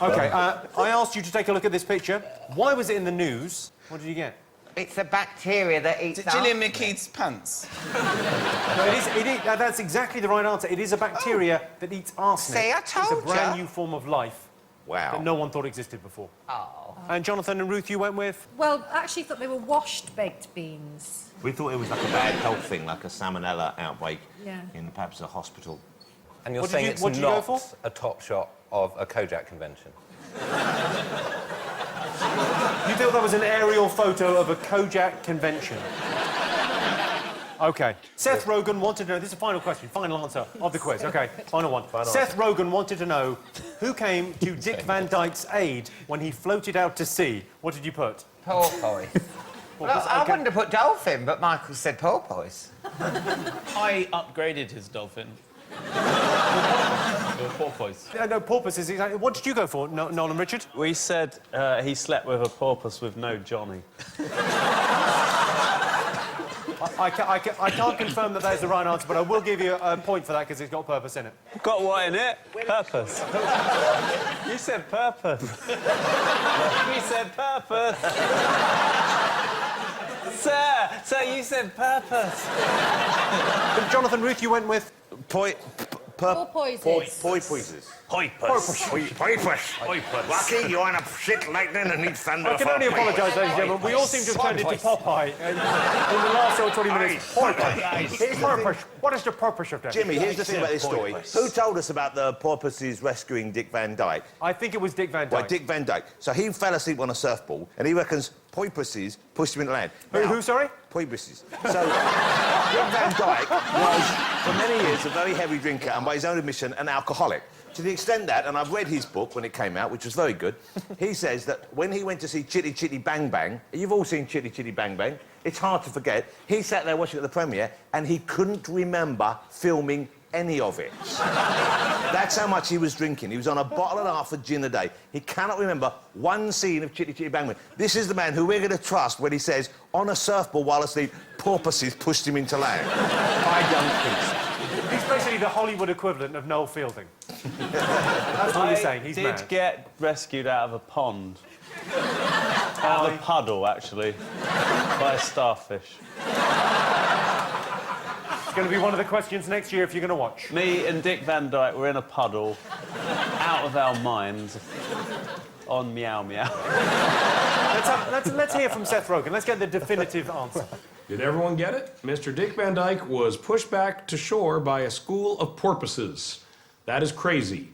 OK, I asked you to take a look at this picture. Why was it in the news? What did you get? It's a bacteria that eats... Is it Gillian McKeith's pants? No, it is, that's exactly the right answer. It is a bacteria that eats arsenic. See, I told It's a brand ya. new form of life Wow. that no one thought existed before. Oh. And Jonathan and Ruth, you went with? Well, I actually thought they were washed baked beans. We thought it was like a bad health thing, like a salmonella outbreak Yeah. in perhaps a hospital. And you're What did saying you- it's what did you go not for? a top shot of a Kojak convention? You thought that was an aerial photo of a Kojak convention? OK. Seth Rogen wanted to know... This is a final question, final answer of the quiz. OK, final one. Seth Rogen wanted to know who came to Dick Van Dyke's aid when he floated out to sea. What did you put? Porpoise. Well, I wouldn't have put dolphin, but Michael said porpoise. I upgraded his dolphin. Porpoise. No, porpoise is exactly... What did you go for, Noel and Richard? We said he slept with a porpoise with no Johnny. I can't confirm that is the right answer, but I will give you a point for that because it's got purpose in it. Got what in it? Purpose. You said purpose. We said purpose. Sir, you said purpose. Jonathan, Ruth, you went with... Porpoises. Porpoises. Lucky you want to shit lightning and eat thunder. I can only apologise, ladies and gentlemen. We all seem to have turned into Popeye in the last 20 minutes. Porpoise. What is the purpose of that? Jimmy, here's the thing about this story. Who told us about the porpoises rescuing Dick Van Dyke? I think it was Dick Van Dyke. Well, Dick Van Dyke. So he fell asleep on a surfboard, and he reckons porpoises pushed him into land. Who, sorry? Porpoises. So Dick Van Dyke was, for many years, a very heavy drinker and, by his own admission, an alcoholic. To the extent that, and I've read his book when it came out, which was very good, he says that when he went to see Chitty Chitty Bang Bang, you've all seen Chitty Chitty Bang Bang, it's hard to forget, he sat there watching at the premiere and he couldn't remember filming any of it. That's how much he was drinking. He was on a bottle and a half of gin a day. He cannot remember one scene of Chitty Chitty Bang Bang. This is the man who we're going to trust when he says, on a surfboard while asleep, porpoises pushed him into land. I don't think so. He's basically the Hollywood equivalent of Noel Fielding. That's what you're saying. He's mad. did get rescued out of a pond. Out of a puddle, actually, by a starfish. It's going to be one of the questions next year if you're going to watch. Me and Dick Van Dyke were in a puddle, out of our minds, on Meow Meow. Let's hear from Seth Rogen. Let's get the definitive answer. Did everyone get it? Mr. Dick Van Dyke was pushed back to shore by a school of porpoises. That is crazy.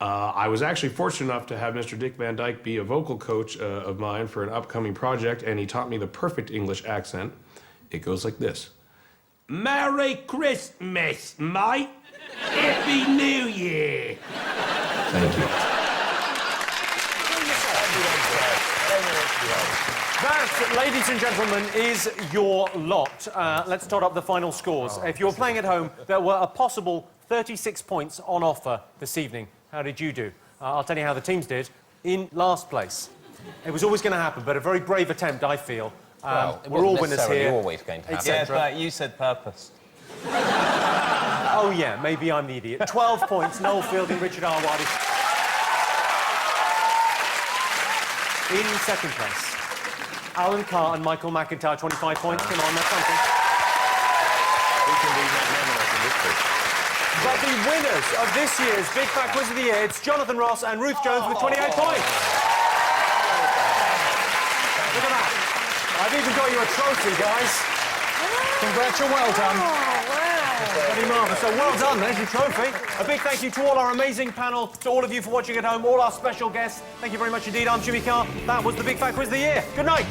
I was actually fortunate enough to have Mr. Dick Van Dyke be a vocal coach of mine for an upcoming project, and he taught me the perfect English accent. It goes like this. Merry Christmas, mate. Happy New Year. Thank you. That, ladies and gentlemen, is your lot. Let's tot up the final scores. If you're playing at home, there were a possible 36 points on offer this evening. How did you do? I'll tell you how the teams did. In last place. It was always going to happen, but a very brave attempt, I feel. Well, it we're all wasn't winners necessarily here. always going to happen. Yeah, but you said purpose. Oh, yeah, maybe I'm the idiot. 12 points, Noel Fielding, Richard Arwadi. In second place, Alan Carr and Michael McIntyre, 25 points. Come on, that's something. We can be magnanimous in this quiz. But the winners of this year's Big Fat Quiz of the Year, it's Jonathan Ross and Ruth Jones with 28 points. Look at that. I've even got you a trophy, guys. Congrats, well done. Bloody marvellous. So well done, there's your trophy. A big thank you to all our amazing panel, to all of you for watching at home, all our special guests. Thank you very much indeed. I'm Jimmy Carr. That was the Big Fat Quiz of the Year. Good night.